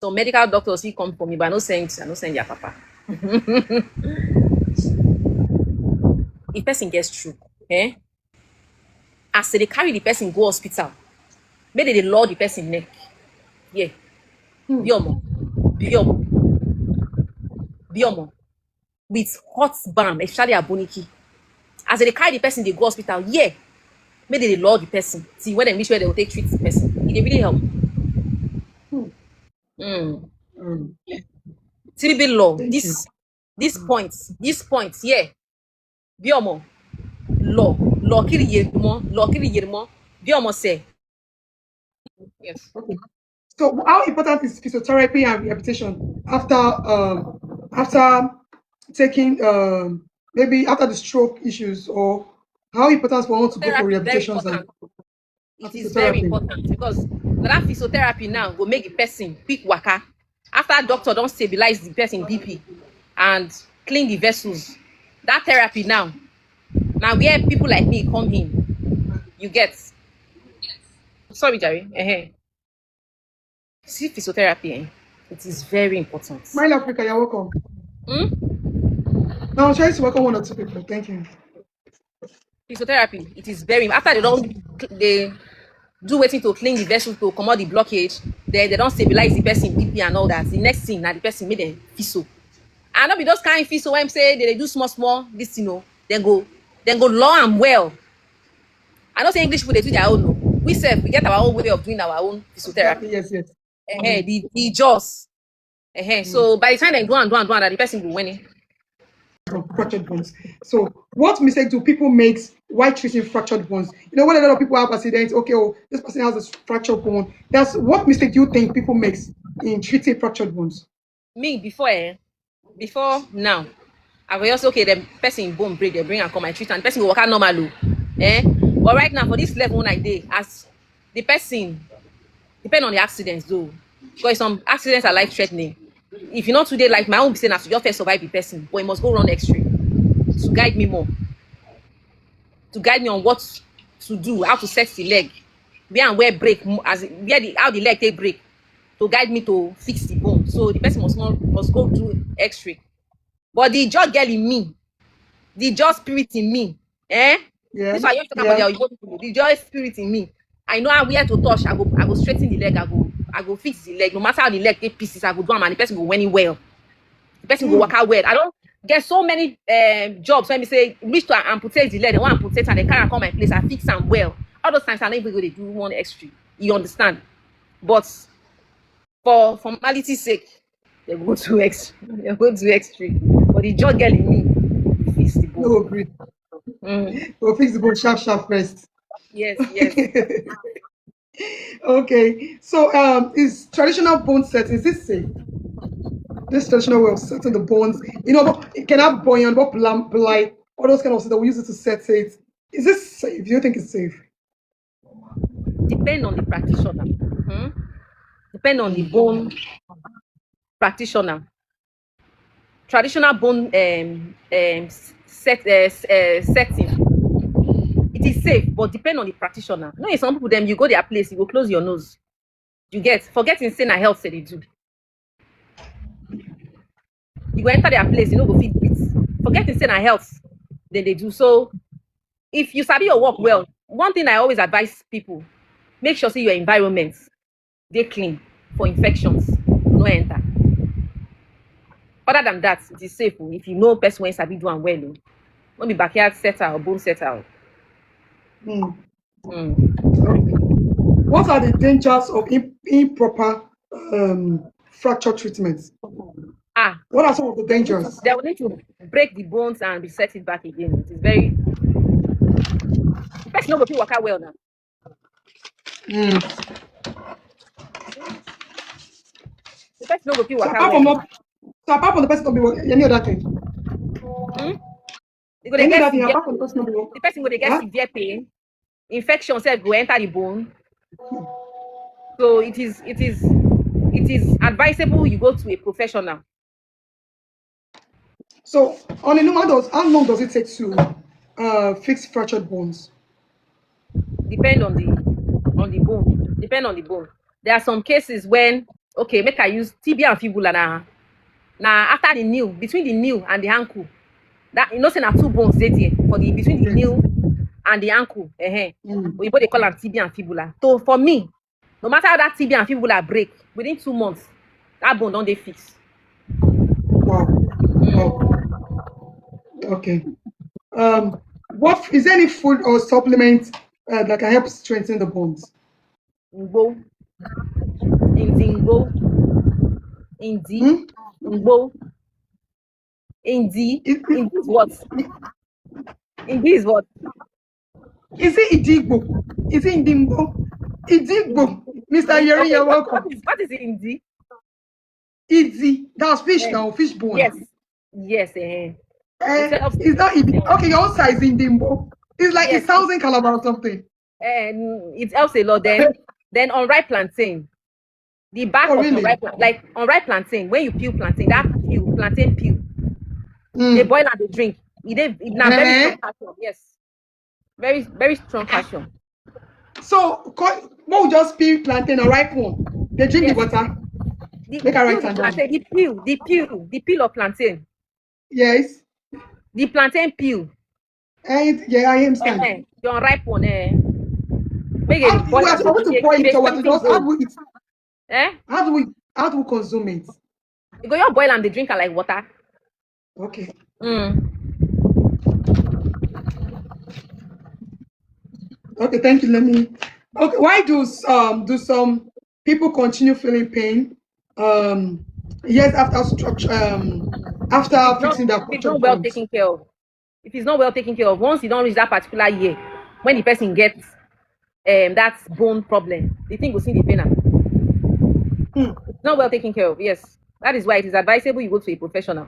So medical doctors he come for me, but I no send their papa. If person gets stroke, as they carry the person go hospital, maybe they lower the person neck. Yeah. Biomo. With hot balm, especially aboniki. As they carry the person, they go hospital. Yeah. Maybe they lower the person. See when they reach where they will take treat the person. It really help. TBB law. This point, yeah. Biomo. Law kiri yermo. Biomo say. Yes. Okay. So how important is physiotherapy and rehabilitation after taking maybe after the stroke issues, or how important for one to go for rehabilitation? It is very important because that physiotherapy now will make the person quick waka. After doctor don't stabilize the person BP and clean the vessels, that therapy now where people like me come in, you get. Sorry, Jerry. See physiotherapy, it is very important. Smile Africa, you're welcome. Now I'm trying to welcome one or two people. Thank you. Physiotherapy, it is very after they do waiting to clean the vessel to come out the blockage, they don't stabilize the person BP and all that. The next thing now the person made them physio. And not be those kind of physio when say they do small this then go law and well. I don't say English people they do their own. We get our own way of doing our own physiotherapy. Yes. The jaws. So by the time they do and that the person will win it. Fractured bones. So what mistake do people make while treating fractured bones? You know, when a lot of people have accidents, okay, this person has a fractured bone. That's what mistake do you think people make in treating fractured bones? Me before now, I will also the person bone break, they bring and come and treat, and the person will work out normal. But right now for this level one I did, as the person depend on the accidents though, because some accidents are life threatening. If you're not today, like my own saying, as to just first survive the person, but you must go run X-ray to guide me more, to guide me on what to do, how to set the leg, where and where break, how the leg take break, to guide me to fix the bone. So the person must go do X-ray. But the jaw girl in me, the jaw spirit in me, Yeah. This is why you talk about the jaw spirit in me. I know where to touch. I go straighten the leg. I go I go fix the leg. No matter how the leg take pieces, I go do am and the person go winning well. The person go work out well. I don't get so many jobs when we say reach to amputate the leg, they want to amputate and they can't come my place. I fix them well. All those times I don't even go to do one extra. You understand? But for formality's sake, they go to extra. They go to extra. But the job girl in me fix the bone. No agree. We'll fix the bone sharp first. Yes. Okay. So is traditional bone setting, is this safe? This traditional way of setting the bones, it can have buoyant, but blight, all those kind of stuff that we use it to set it. Is this safe? Do you think it's safe? Depend on the practitioner. Depend on the bone practitioner. Traditional bone setting. It is safe, but depend on the practitioner. No, some people them you go their place, you go close your nose. You get forgetting saying na health say they do. You go enter their place, you know go fit it. Forgetting saying na health, then they do. So if you sabi your work well, one thing I always advise people, make sure say your environment they clean for infections. No enter. Other than that, it is safe if you know person when sabi do and well. Not be backyard setter or bone setter. What are the dangers of improper fracture treatments? What are some of the dangers? They will need to break the bones and reset it back again. It is very. The person no go fit waka well now. The person no go fit waka well. So apart from the person, any other thing? The person go get severe pain. Infection self go enter the bone. So it is advisable you go to a professional. So on a normal how long does it take to fix fractured bones? Depend on the bone. Depend on the bone. There are some cases when make I use tibia and fibula now. Now after the knee, between the knee and the ankle, that say na two bones there for the between the knee and the ankle. We both they call them tibia and fibula. So for me, no matter how that tibia and fibula break, within 2 months, that bone don't they fix. Wow. Okay. What is there any food or supplement that can help strengthen the bones? Ngbo. Indi is what? Indi is what? Is it Idigbo? Is it Indimbo? Idigbo. Mr. Ijaw-ere, you're welcome. What is Indi? Indi. That's fish now, fish bone. Yes. Is that okay? Your own size Indimbo. It's like 1,000 calabar or something. It helps a lot. Then unripe plantain. The back of unripe plantain, when you peel plantain, that plantain peel, they boil and they drink. It's not very strong passion. Yes, very very strong passion. So we just peel plantain, a ripe one. They drink the water. The peel of plantain. Yes. The plantain peel. I understand. The unripe one. How do we consume it? You go your boil and they drink like water. Okay. Okay, thank you. Why do some people continue feeling pain years after fixing that? If it's not well taken care of. If it's not well taken care of, once you don't reach that particular year, when the person gets that bone problem, the thing will see the pain. It's not well taken care of. Yes, that is why it is advisable you go to a professional.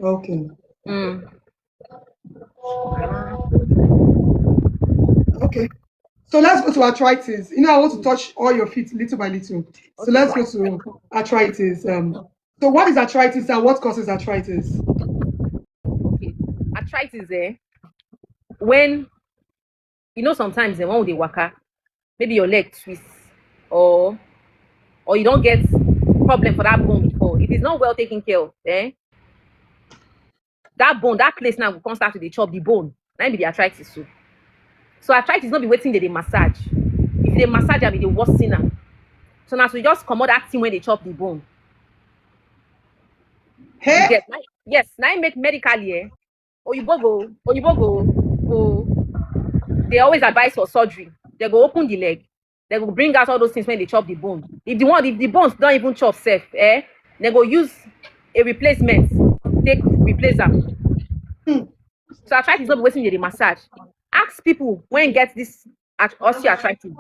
Okay. Okay. So let's go to arthritis. I want to touch all your feet little by little. So let's go to arthritis. So what is arthritis and what causes arthritis? Okay. Arthritis, when sometimes when they waka, maybe your leg twists or you don't get problem for that bone before. If it's not well taken care of, that bone, that place now will come start to the chop the bone. That be the arthritis. So arthritis not be waiting that they massage. If they massage, I be the worst sinner. So now we just comot that thing when they chop the bone. Hey? You get? Yes, now you make medically, eh? Oyibo go. They always advise for surgery. They go open the leg. They go bring out all those things when they chop the bone. If the bones don't even chop safe, eh? They go use a replacement. Take replace them. So arthritis not be wasting the massage. Ask people when get this osteoarthritis.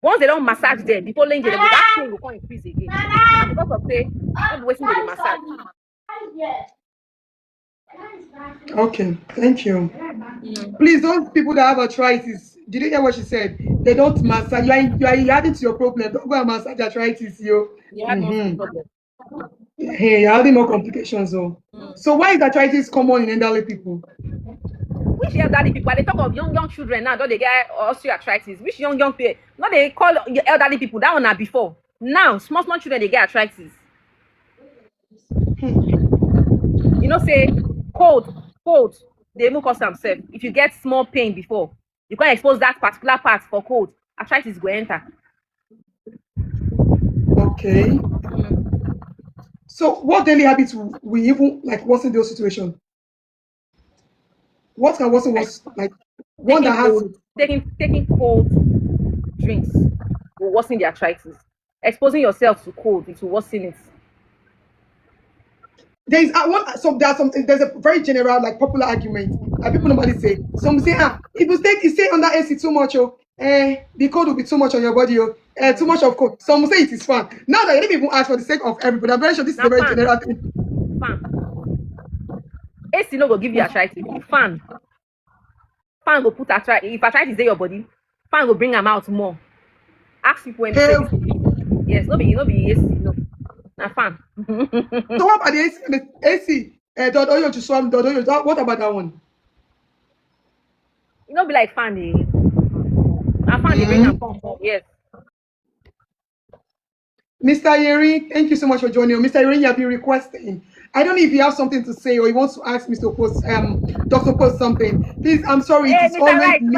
Once they don't massage them, before laying them, that pain will come increase again. And because of say, not be wasting the massage. Okay, thank you. Please, those people that have arthritis, did you hear what she said? They don't massage. You are adding to your problem. Don't go and massage arthritis, yo. You have more problem. Hey, you're adding more complications, though. So why is arthritis common in elderly people? Which elderly people? They talk of young children now. Don't they get osteoarthritis? Which young people? Not they call elderly people. That one are before. Now small children they get arthritis. You know, say cold. They even cause themselves. If you get small pain before, you can't expose that particular part for cold. Arthritis go enter. Okay. So what daily habits we even like worsen those situations? What can worsen was like one that has taking cold drinks will worsen the arthritis. Exposing yourself to cold, it will worsen it. There's a very general, like popular argument. People normally say, some say, if you stay under AC too much, the cold will be too much on your body, too much of cold. Some say it is fun. Now that you didn't even ask for the sake of everybody, I'm very sure this is a very general thing. Fan. AC no go give you arthritis. Fan go put arthritis. If arthritis is in your body, fan go bring them out more. Ask people when they say this. Yes, no be AC, no. Na fan. So what about the AC? What about that one? You know, be like fan. Na fan they bring am come. Yes. Mr. Ijaw-ere, thank you so much for joining us. Mr. Ijaw-ere, you have been requesting. I don't know if you have something to say or you want to ask Mr. Okpos, Dr. Okpos something. Please, I'm sorry, hey, it's always me.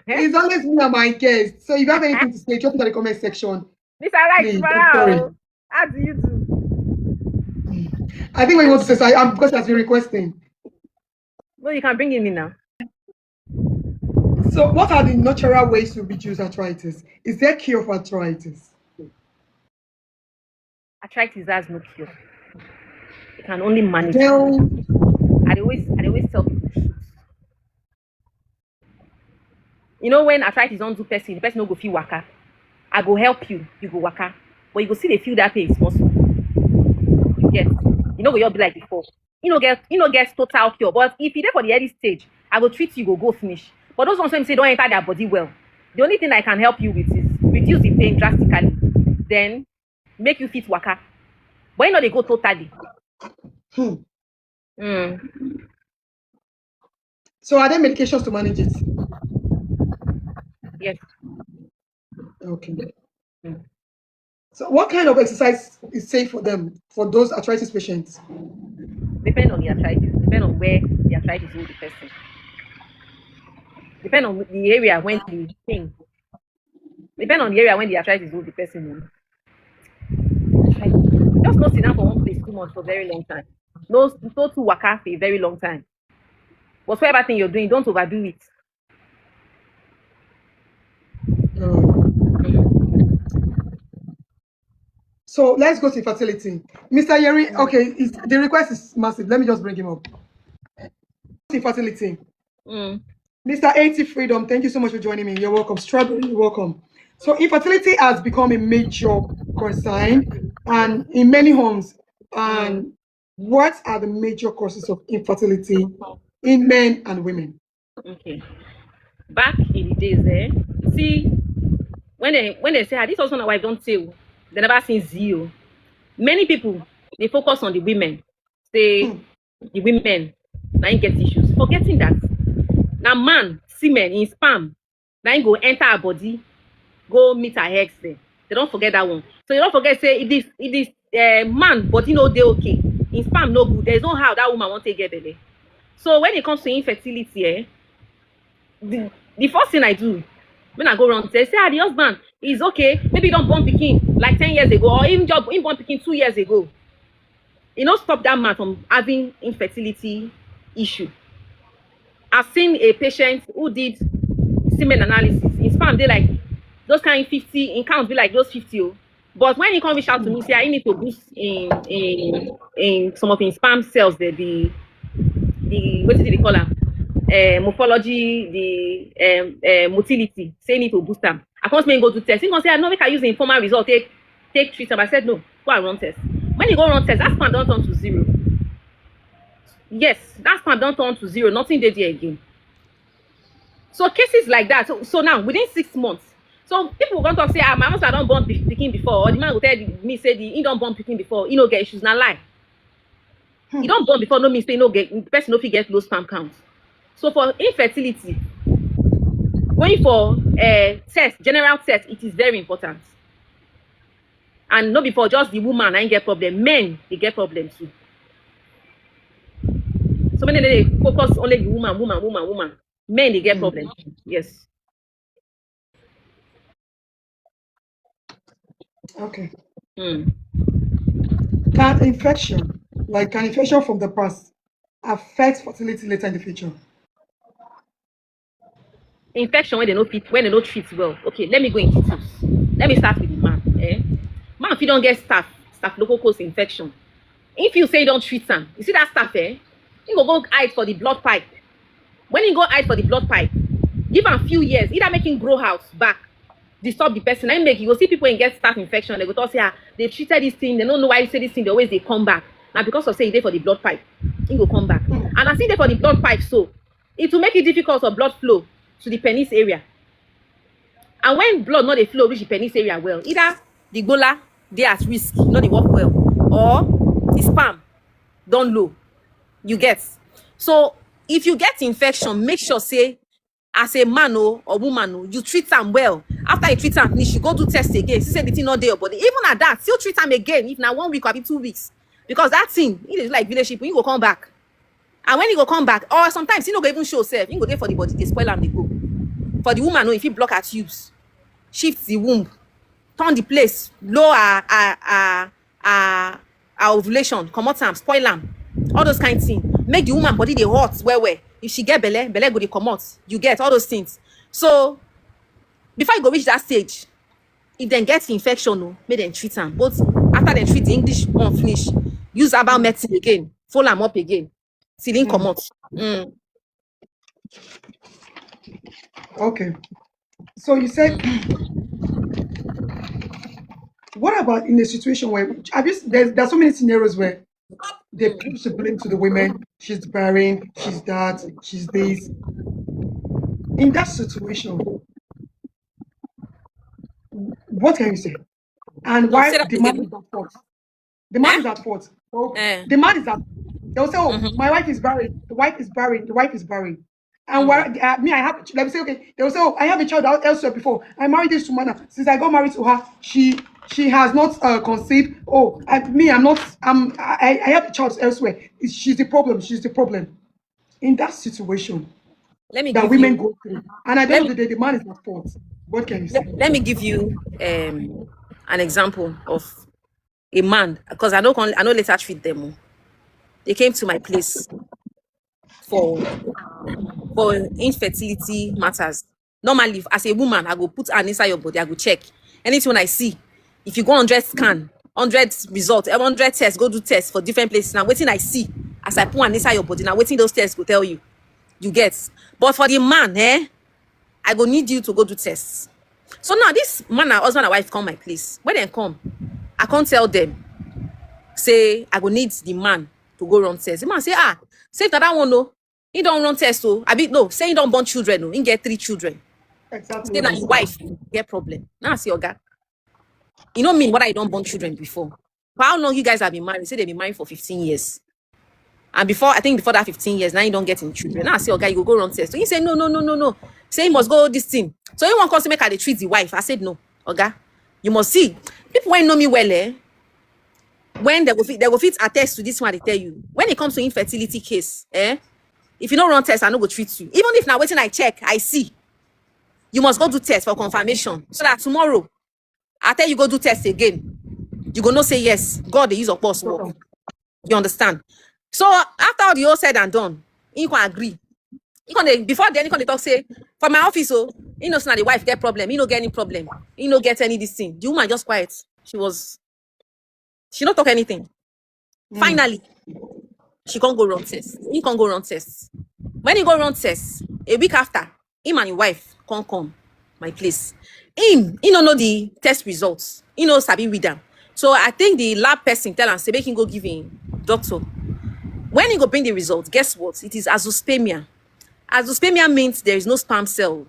It's always me and my guests. So if you have anything to say, drop it in the comment section. Mr. Right, sorry. How do you do? I think what you want to say, so because has been requesting. No, you can bring him in now. So what are the natural ways to reduce arthritis? Is there a cure for arthritis? Arthritis has no cure. You can only manage. Well, I always tell people truth. You know, when arthritis don't do person, the person no go feel waka. I go help you, you go waka. But you go see they feel that pain is possible. You get, you know, you'll be like before. You know, get total cure. But if you're there for the early stage, I will treat you, go finish. But those ones when say don't enter their body well. The only thing I can help you with is reduce the pain drastically. Then make you fit waka. But you know they go totally. So are there medications to manage it? Yes. Okay. So what kind of exercise is safe for them, for those arthritis patients? Depend on the arthritis. Depend on where the arthritis is the person. Depend on the area when the pain. Depend on the area when the arthritis is the person. Just not sit down for one place too much for a very long time. No too waka for a very long time. Whatever thing you're doing, don't overdo it. So let's go to fertility. Mr. Ijaw-ere, okay, the request is massive. Let me just bring him up. Infertility. Mr. 80 Freedom, thank you so much for joining me. You're welcome. Strawberry, you're welcome. So infertility has become a major concern and in many homes. And what are the major causes of infertility in men and women? Okay. Back in the days, see, when they say, this husband and wife don't say, they never seen zero. Many people, they focus on the women. Say, the women, now you get issues. Forgetting that. Now man, semen in sperm, now you go enter our body, go meet our eggs there. They don't forget that one. So you don't forget, say, if this man body no dey okay, in sperm no good, there's no how that woman won't take get there. So when it comes to infertility, the first thing I do when I go around, they say, the husband, It's okay. Maybe you don't born pikin like 10 years ago, or even job in born pikin 2 years ago. You know, stop that man from having infertility issue. I've seen a patient who did semen analysis. In sperm, they like those kind of 50, in count be like those 50. Oh. But when he come reach out to me, say I need to boost in some of his sperm cells, the what did they call them? Morphology, the motility, say need to boost them. I can't go to test. He gonna say I know we can use the informal result, take treat them. I said no, go and run test. When you go run test, that sperm don't turn to 0. Yes, that sperm don't turn to 0, nothing did there again. So cases like that. So now within 6 months, so people going to talk say, my husband don't born pikin before, or the man will tell me say he don't born pikin before, he no get issues. Not lie. He don't born before, no means say no get the person no fit get low sperm count. So for infertility, going for test, general test, it is very important. And not before just the woman I get problem, men they get problems too. So many they focus only the woman. Men they get problems. Yes. Okay. Can infection from the past affect fertility later in the future? Infection when they don't treat well. Okay, let me go into this. Let me start with the man. Man, if you don't get staphylococcus infection, if you say don't treat them, you see that staph, you go hide for the blood pipe. When you go hide for the blood pipe, give them a few years, either making grow house back, disturb the person, and make you go see people and get staph infection. They go talk say, they treated this thing, they don't know why they say this thing, they always they come back. Now because of say they for the blood pipe, you go come back. And I see they for the blood pipe, so it will make it difficult for blood flow to the penis area. And when blood not they flow reach the penis area well, either the gola they at risk, not they work well, or the sperm don't low. You get. So if you get infection, make sure say as a man or woman, you treat them well. After you treat them, you should go do test again. See say the thing not there, but even at that, still treat them again. If now 1 week or 2 weeks, because that thing it is like village people. You go come back, and when you go come back, or sometimes you no go even show self. You go there for the body, they spoil and they go. For the woman, no, if you block her tubes, shift the womb, turn the place, low ovulation, come out spoil them, all those kind of things. Make the woman body they hot where if she get belle go they come out. You get all those things. So before you go reach that stage, if then get infection, no, make them treat them. But after they treat the English one finish, use herbal medicine again, follow them up again, till they come out. Okay. So you said, what about in a situation where there's so many scenarios where they push the blame to the women? She's barren, she's that, she's this. In that situation, what can you say? And why the man is at fault? The man is at fault. Oh, the man is at. They'll say, "Oh, my wife is barren. The wife is barren. The wife is barren." And me, I have. Let me say, okay. They'll say, "Oh, I have a child elsewhere before. I married this woman. Since I got married to her, she has not conceived. Oh, I'm not. I have a child elsewhere. She's the problem. She's the problem." In that situation, that women go through, and at the end of the day, the man is at fault. What can you say? Let me give you an example of a man, because I know later treat them. They came to my place for infertility matters. Normally, as a woman, I go put an inside your body, I go check. Anything I see, if you go 100 scan, 100 result, 100 tests, go do tests for different places. Now, waiting I see, as I put an inside your body, now waiting those tests will tell you. You get. But for the man, I go need you to go do tests. So now this man and husband and wife come my place. When they come, I can't tell them, say, I go need the man to go run tests. The man say, say if that one no, he don't run tests, so no, say he don't born children, no, he get 3 children. Exactly. Say that his wife get problem. Now I see Oga. You know me, what I don't born children before. For how long you guys have been married? Say they've been married for 15 years. And before that 15 years, now you don't get in children. Now I say, Oga, you go run tests. So he said, no. Say he must go this thing. So he won't come to make her they treat the wife. I said, no, Oga, you must see. People when know me well, when they go fit attest to this one, they tell you. When it comes to infertility case, if you don't run tests, I no go treat you. Even if now waiting I check, I see. You must go do test for confirmation so that tomorrow I tell you go do test again. You go no say yes. God they use Okpos work. You understand? So after all the all said and done, you can agree. You can before then you can talk say for my office, oh, you know, so now the wife get problem, you know, get any problem, you know, get any this thing. The woman just quiet. She don't talk anything. Finally, she can't go run test. He can't go run test. When he go run test, a week after, him and your wife can't come my place. He don't know the test results. He knows sabi read them. So I think the lab person tell him say make him go give him doctor. When he go bring the results, guess what? It is azoospermia. Azoospermia means there is no sperm cell,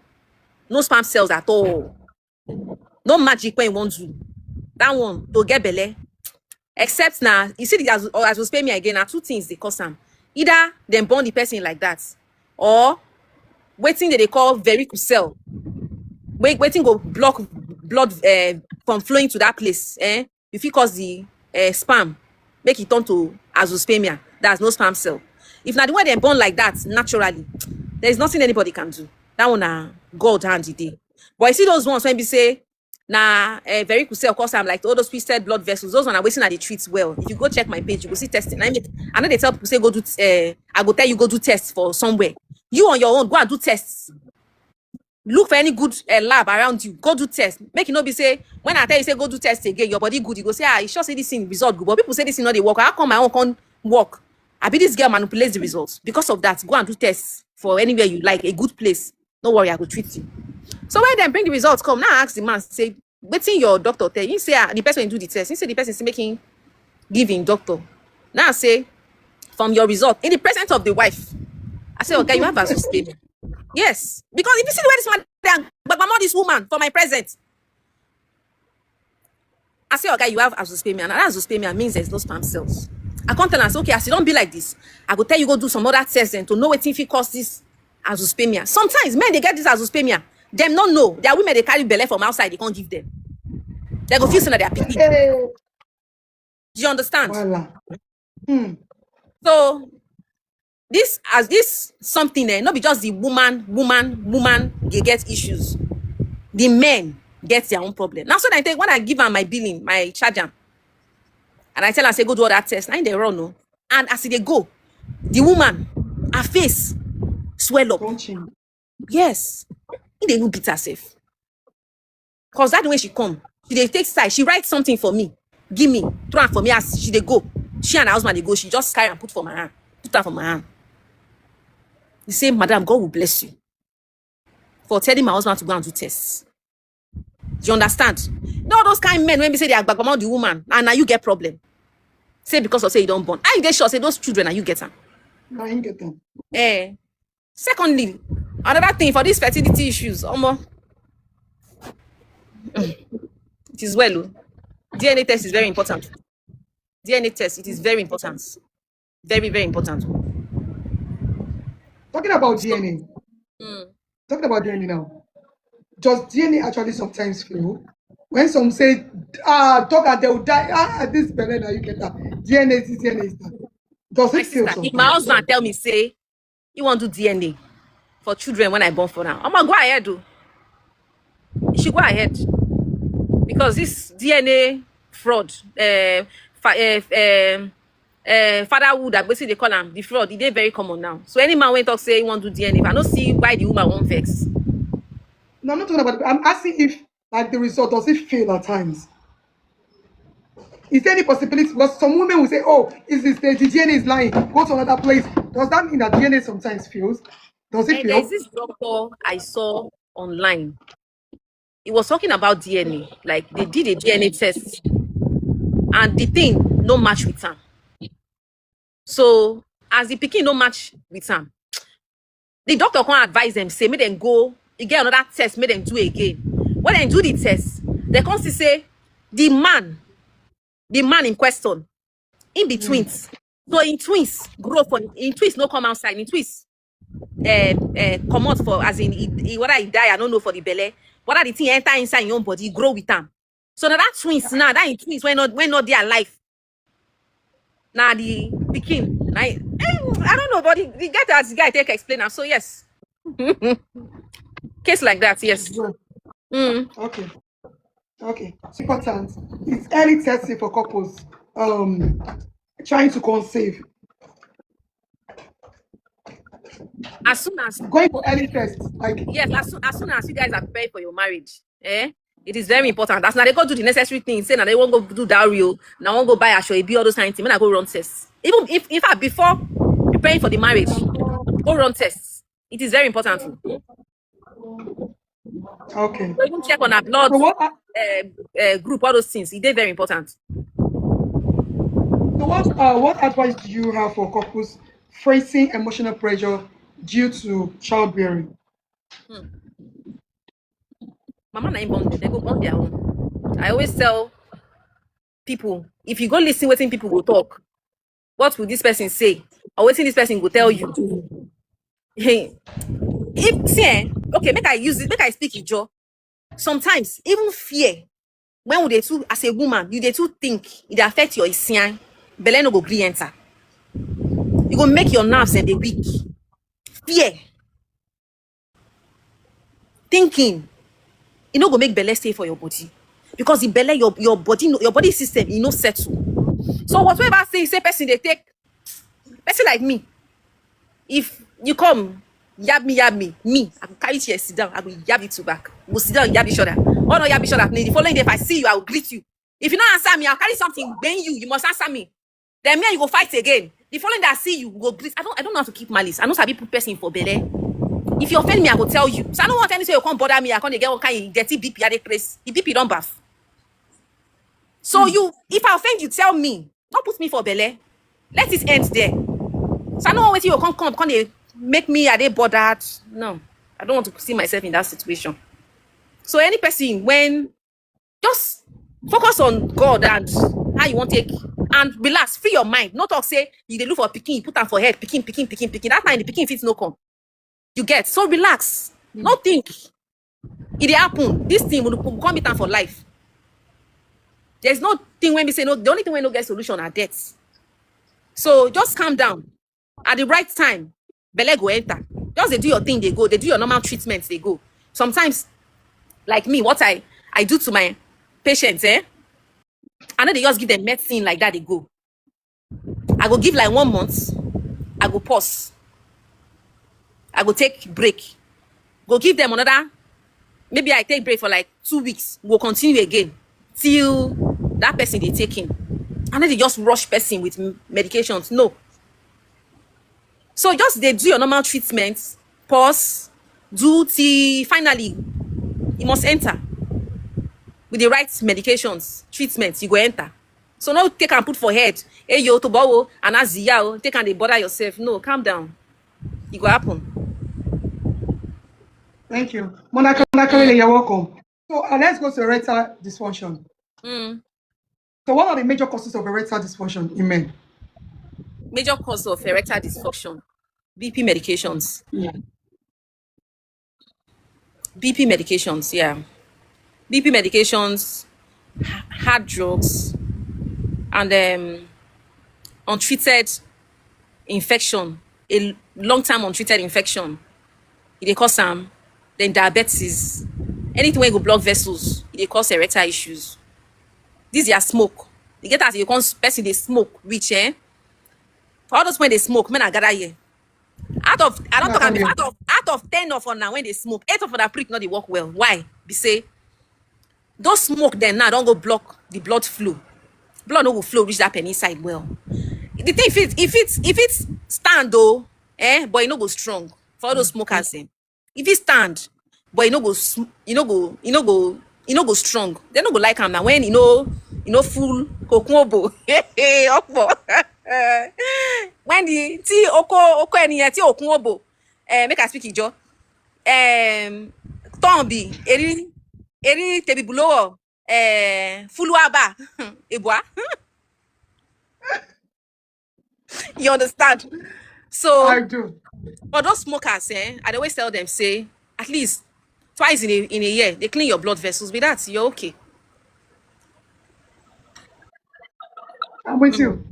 no sperm cells at all. No magic when you want to. That one to get belle. Except now, you see the azoospermia again, are two things they cause them. Either them born the person like that, or waiting that they call varicocele. Waiting go block blood from flowing to that place. If you cause the sperm, make it turn to azoospermia. There's no sperm cell. If not the way they're born like that naturally, there's nothing anybody can do. That one God hand the day. But I see those ones when we say varicocele cause I'm like all those twisted blood vessels. Those ones are waiting at the treats well. If you go check my page, you go see testing. I know they tell people say go do. I go tell you go do tests for somewhere. You on your own go and do tests. Look for any good lab around you. Go do test. Make it not be say when I tell you say go do test again, your body good. You go say you sure say this thing result good. But people say this thing not they work. How come my own can't work? I be this girl manipulates the results. Because of that, go and do tests for anywhere you like, a good place. No worry, I will treat you. So when they bring the results come, now I ask the man, say, waiting your doctor tell you say the person do the test. You say the person is making giving doctor. Now I say, from your result, in the presence of the wife, I say, okay, you have azoospermia. Yes, because if you see the way this man, but I'm not this woman for my present. I say, okay, you have azoospermia. And azoospermia means there's no sperm cells. I can't tell her, say, okay, as you don't be like this, I go tell you go do some other tests and to know what if it cause this azoospermia. Sometimes men they get this azoospermia, them don't know. There are women they carry belly from outside, they can't give them. They go feel that they are picking. Do you understand? Voila. So this something not be just the woman they get issues. The men get their own problem. Now so I think when I give her my billing, my charge am, and I tell her say go do all that test, now they run no. And as they go, the woman, her face swell up. Yes, they look beat herself. Cause that way she come, she take side, she writes something for me, give me, throw it for me as she they go. She and her husband they go, she just carry and put for my hand, put her for my hand. You say, Madam, God will bless you for telling my husband to go and do tests. Do you understand? No, those kind of men when we say they are back about the woman, and now you get problem. Say because of say you don't born. I get sure say those children and you get them. I ain't get them. Secondly, another thing for these fertility issues, it is well. DNA test is very important. DNA test, it is very important. Very, very important. Talking about DNA. Talking about DNA now. Does DNA actually sometimes fail? When some say, talk and they will die, this belly that you get that. DNA is DNA is that. Does it fail sometimes? If my husband tell me, say, you want to do DNA for children when I born for now, I'm gonna go ahead, do. You should go ahead. Because this DNA fraud, fatherhood, that basically they call them the fraud, it is very common now. So any man when talk say he want to do DNA, I don't see why the woman won't vex. No, I'm not talking about it. I'm asking if like the result does it fail at times? Is there any possibility? Because some women will say, oh, is this the DNA is lying, go to another place. Does that mean that DNA sometimes fails? Does it fail? There's this doctor I saw online. He was talking about DNA. Like they did a DNA test and the thing no match with him. So as the pikin no match with him, the doctor can advise them, say, make them go, you get another test, make them do again. When they do the test, they come to say the man in question, in between. So in twins, grow for in twins, no come outside, in twins, come out for as in whether he die, I don't know for the belly, whether the thing enter inside your own body, grow with them. So now that twins now, that in twins when not they alive. Now the pikin, I don't know, but the guy take explain now. So yes. Case like that, yes. Good. Mm. Okay. Okay. It's important. It's early testing for couples trying to conceive. As soon as Going for early tests, like yes, as soon as you guys are prepared for your marriage, it is very important. As now they go do the necessary things, say now they won't go do dowry, now won't go buy a show, be all those kind of things. When I go run tests, even if in fact before preparing for the marriage, go run tests. It is very important. So okay. even check on our blood So group, all those things. It is very important. what advice do you have for couples facing emotional pressure due to childbearing? Mama na born them, they go born their own. I always tell people, if you go listen wetin people go talk, what will this person say? Or wetin this person go tell you? Hey, if see, okay, make I use it, make I speak Ijaw. Sometimes even fear, when we dey too as a woman, you dey too think it dey affect your isian, belle no go gree enter. You go make your nerves and dey weak. Fear, thinking, e no go make belle stay for your body because the belle your body system e no settle. So whatever say person dey take, person like me, if you come yab me, I go carry chair sit down, I go yab it to back, we go sit down yab each other. Oh no, yab each other. The following day if I see you, I will greet you. If you no answer me, I'll carry something bang you must answer me. Then me and you go fight again. The following day I see you, we go greet. I don't know how to keep malice. I know sabi put person for belle. If you offend me, I go tell you. So I don't want any say you come bother me, I can't get one kind of dirty BP at the place. The BP don't baff. So you, if I offend you, tell me. Don't put me for belle. Let it end there. So I don't want you come make me, are they bothered? No, I don't want to see myself in that situation. So any person, when just focus on God and how you want to take and relax, free your mind. Not talk say you dey look for pikin, put am for head, pikin. That time the pikin fit no come. You get so relax. No think it dey happen. This thing will come with am for life. There's no thing when we say no. The only thing when no get solution are deaths. So just calm down. At the right time, belle go enter. Just they do your thing, they go. They do your normal treatments, they go. Sometimes, like me, what I do to my patients, I know they just give them medicine like that, they go. I go give like 1 month. I go pause. I go take break. Go give them another. Maybe I take break for like 2 weeks. We'll continue again till that person they taking. And then they just rush person with medications. No. So just they do your normal treatment, pause, do till finally you must enter with the right medications, treatments, you go enter. So no take and put for head, hey yo, to bow and azia, take and they bother yourself. No, calm down. It go happen. Thank you. Monica, you're welcome. So let's go to erectile dysfunction. So what are the major causes of erectile dysfunction in men? Major cause of erectile dysfunction, BP medications. Yeah. BP medications, yeah. BP medications, hard drugs, and untreated infection, a long-time untreated infection. It cause then diabetes, anything when you go block vessels, it cause erectile issues. This is your smoke. You get as you come person they smoke, which for all those when they smoke, men are gather here. Out of 10 of now when they smoke, 8 of that prick not they work well. Why? Be say those smoke then now don't go block the blood flow. Blood no go flow reach that penny side well. The thing if it's stand though, but it no go strong for all those smokers. If it stand, but it no go strong. They no go like him now when you know full kokuobo. Okpos. When the ti oko eniyan ti okuobo, make I speak Ijaw. Tombi eri tebi bulowo fuluaba ebwa. You understand? So I do. for those smokers, I always tell them, say, at least twice in a year, they clean your blood vessels. With that, you're okay. I'm with you.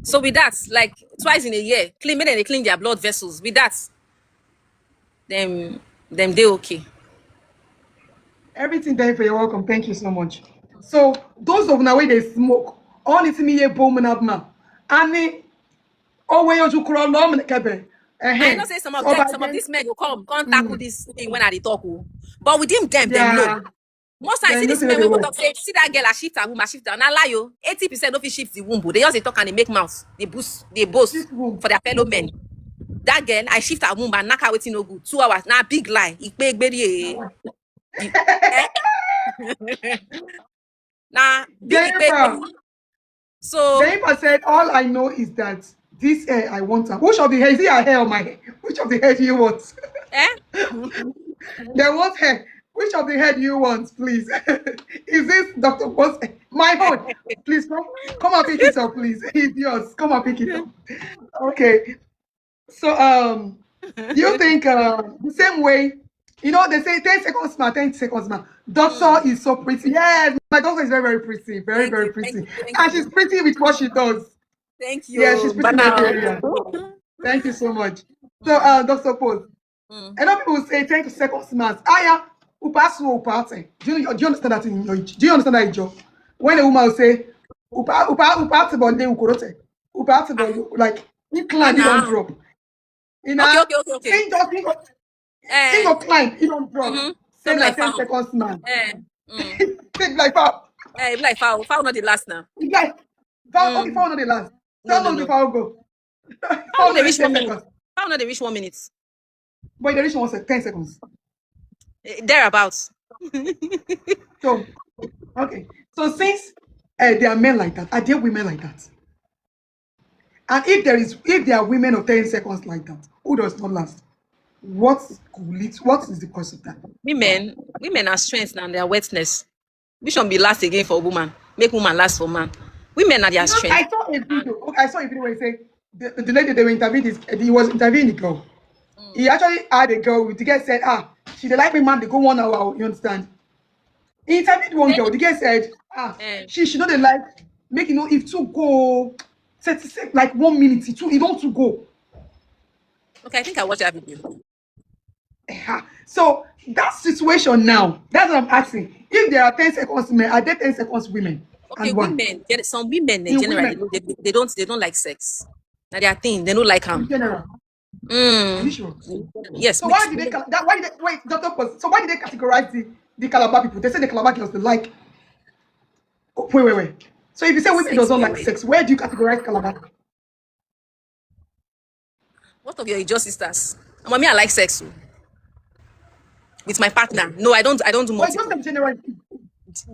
So with that, like twice in a year, they clean their blood vessels. With that, then Them they okay. Everything there for you're welcome. Thank you so much. So those of now where they smoke, all it's me a boom and and oh where you crawl long kebe. I know say some of So them, by some of then, these men will come tackle this thing when I dey talk. But within them know. yeah, Most times, see then this nothing men they when we work. talk say, see that girl, I shift her womb, I shift her. Now lie yo, 80% don't fit shift the womb. They just dey talk and they make mouth. They boast Shift room. for their fellow men. That girl, I shift her womb and knock her waiting no good. 2 hours. Now big lie. Nah, big Jennifer, So Jennifer said, all I know is that this hair I want her. Which of the hair is it her hair or my hair? Which of the hair do you want? eh? They want hair. Which of the hair do you want, please? Is this Dr. Boss? My own. Please come and pick it up, please. It's yours. Come and pick it up. Okay. So do you think the same way, you know, they say 10 seconds man, 10 seconds man. Doctor is so pretty. Yes, my doctor is very, very pretty. Very, Thank very you, pretty. thank And you. she's pretty with what she does. Thank Yeah, she's you. pretty But in every now, area. Thank you so much. So mm, Dr. Post, mm. a lot of people say 10 seconds man. Yeah, upasu upate. Do you understand that in your do you understand that in job? When a woman will say upate bonde ukorote. Upate bonde like incline, you don't Now. drop. You Okay, know, okay. in Eh, your climb, you don't drop. mm-hmm. Say Don't be na like 10 foul. seconds man. Eh, mm. Take like foul. Eh, be like foul. Foul not the last now. You guys, foul, okay, Mm. foul not the last. No, How no, long the no. foul go? Foul Foul not they not reach 10 1 minute. seconds. Foul not they reach 1 minute. But the reach was 10 seconds. Thereabouts. So, okay. So since there are men like that, are there women like that? And if there are women of 10 seconds like that, who does not last? What is the cause of that? Women are strength and their wetness. Which one be last again for woman? Make woman last for man. Women are their You know, strength. I saw a video. Okay, I saw a video where he said the lady they were interviewing he was interviewing the girl. He actually had a girl with the girl said, she dey like me man, they go 1 hour, you understand? He interviewed one girl. The girl said, she know they like make you know if two go 30 like 1 minute, two, you don't to go. Okay, I think I watched that video. So that situation now, that's what I'm asking. If there are 10 seconds men, are there 10 seconds women? Okay, And why? some women in In general, women, they don't like sex. Now their thing, they don't like in them. general. Are you Mm. sure? Yes, So why mixed. did why did they wait, Dr. Post, so why did they categorize the Calabar people? They say the Calabar girls they like wait. So if you say women Sex. does not like sex, where do you categorize Calabar? What of your Ijaw sisters? Mommy, I like sex with my partner. No, I don't do Well, just multiple. in general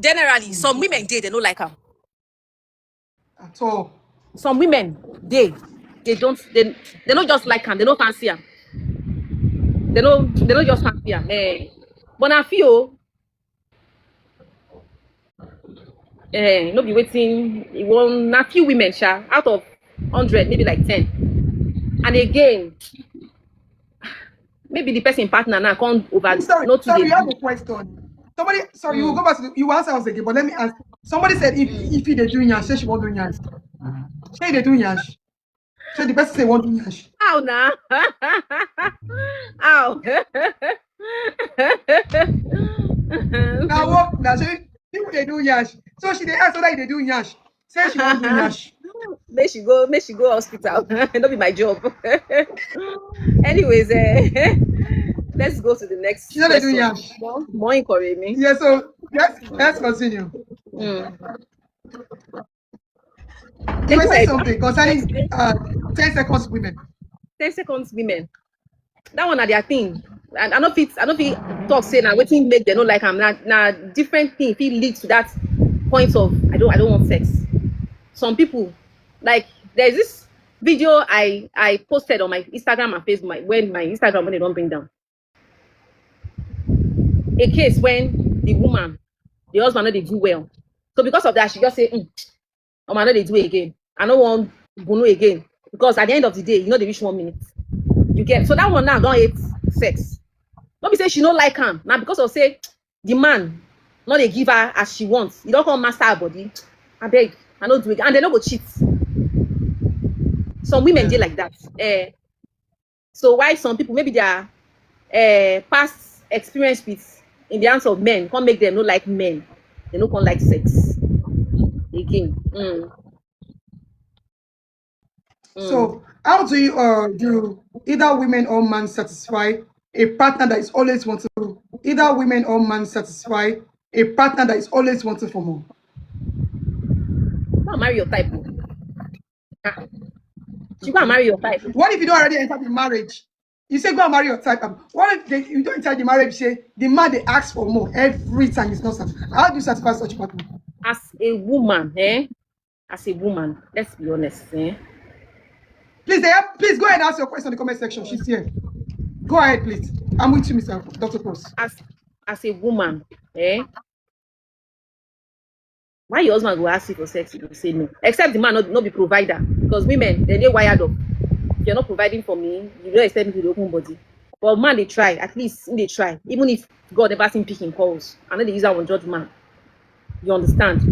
Generally, some women they don't like them. at all. Some women they don't just like them, they don't fancy them. They don't just fancy them. But I feel no be waiting one a few women out of 100, maybe like 10. And again, maybe the person partner now can't over Sorry, not to you have the a question. Somebody, sorry, you will go back to you answer us again, but let me ask. Somebody said if they do yash, say she won't do yash. Say they do yash. So the person say won't do yash. Ow now. Ow. Now what? Now say people they do yash. So she they ask whether they do yash. Say she won't do yash. Make she go hospital. Not be my job. Anyways, let's go to the next She know they do question. yash. More inquiry me. Yeah. So let's continue. Mm. You were saying Like, something concerning 10 seconds women. 10 seconds women. That one are their thing. And I don't fit talk say now waiting make they don't like them. Now different thing if it leads to that point of I don't want sex. Some people like there's this video I posted on my Instagram and Facebook when my Instagram when they don't bring down a case when the husband know they do well. So because of that, she just say, I know they do it again. I don't want Bunu again. Because at the end of the day, you know they reach 1 minute. You get so that one now don't hate sex. Don't be say she don't like him. Now because of say the man not they give her as she wants. You don't come master her body. I beg, I don't do it. And they don't go cheat. Some women do like that. So why some people maybe they are past experience with in the hands of men can't make them not like men. They no can't like sex again. So how do either women or men satisfy a partner that is always wanting either women or men satisfy a partner that is always wanting for more? Go and marry your type. You go and marry your type. What if you don't already enter the marriage? You say go and marry your type. What if you don't enter the marriage? Say the man they ask for more every time is not satisfied. How do you satisfy such a partner? As a woman, as a woman, let's be honest, Please go ahead and ask your question in the comment section. She's here. Go ahead, please. I'm with you, Mr. Dr. Post. As a woman, why your husband go ask you for sex, you say no. Except the man not be provider. Because women, they wired up. If you're not providing for me, you don't expect me to the open body. But man, they try. At least they try. Even if God never seen picking calls, and then they use that one judge man. You understand?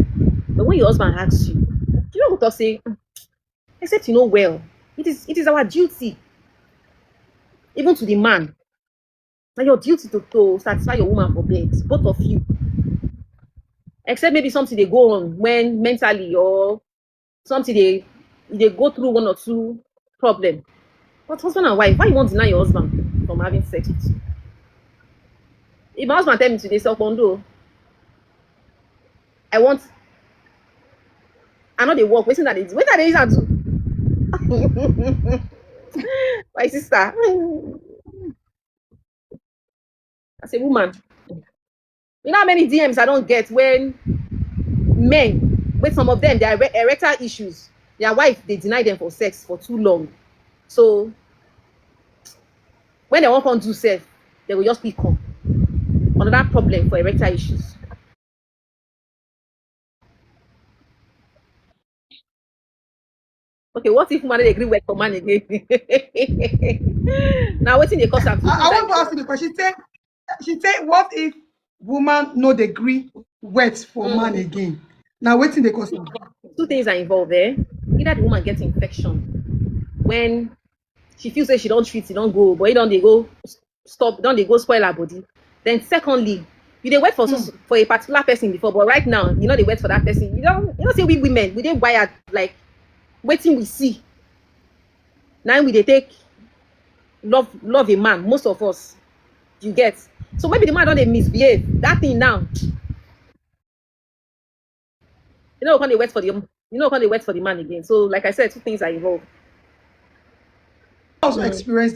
But when your husband asks you, you know what I say? Except you know well. It is our duty. Even to the man. Now your duty to satisfy your woman for bed. Both of you. Except maybe something they go on when mentally or something they go through one or two problem. But husband and wife, why you want to deny your husband from having sex with you? If my husband tell me today, so Kondo, I know they work, waiting that they do. My sister. As a woman, you know how many DMs I don't get when men, with some of them, they are erectile issues. Their wife, they deny them for sex for too long. So when they won't come do sex, they will just become another problem for erectile issues. Okay, what if woman they agree work for man again? Now waiting they cause I want to ask you the question. She said, what if woman no degree wet for man again? Now waiting the cause. Two things are involved there. Either the woman gets infection when she feels like she don't treat, she don't go, but you don't they go stop, don't they go spoil her body. Then secondly, you they wait for a particular person before, but right now you know they wait for that person. You don't say we women, we didn't wired like waiting we see. Now we they take love a man, most of us. You get. So maybe the man don't they misbehave. That thing now. You know, when they wait for the man again. So like I said, two things are involved. Also experience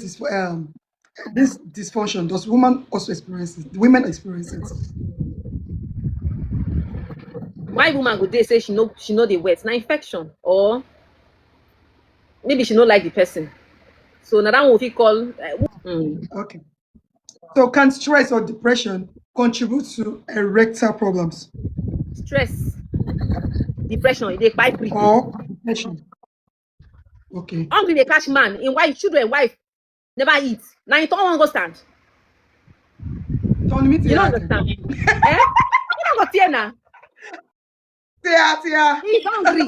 this dysfunction. Does women also experience it? Women experience it. Why woman go dey say she know the wet? Now infection or maybe she don't like the person. So now that one we call. Okay. So can stress or depression contribute to erectile problems? Stress, depression, they quite quick. Or depression. Okay. Hungry they catch man in wife, children, wife never eat. Now you don't go stand. You don't understand. You don't go tear now. He's hungry.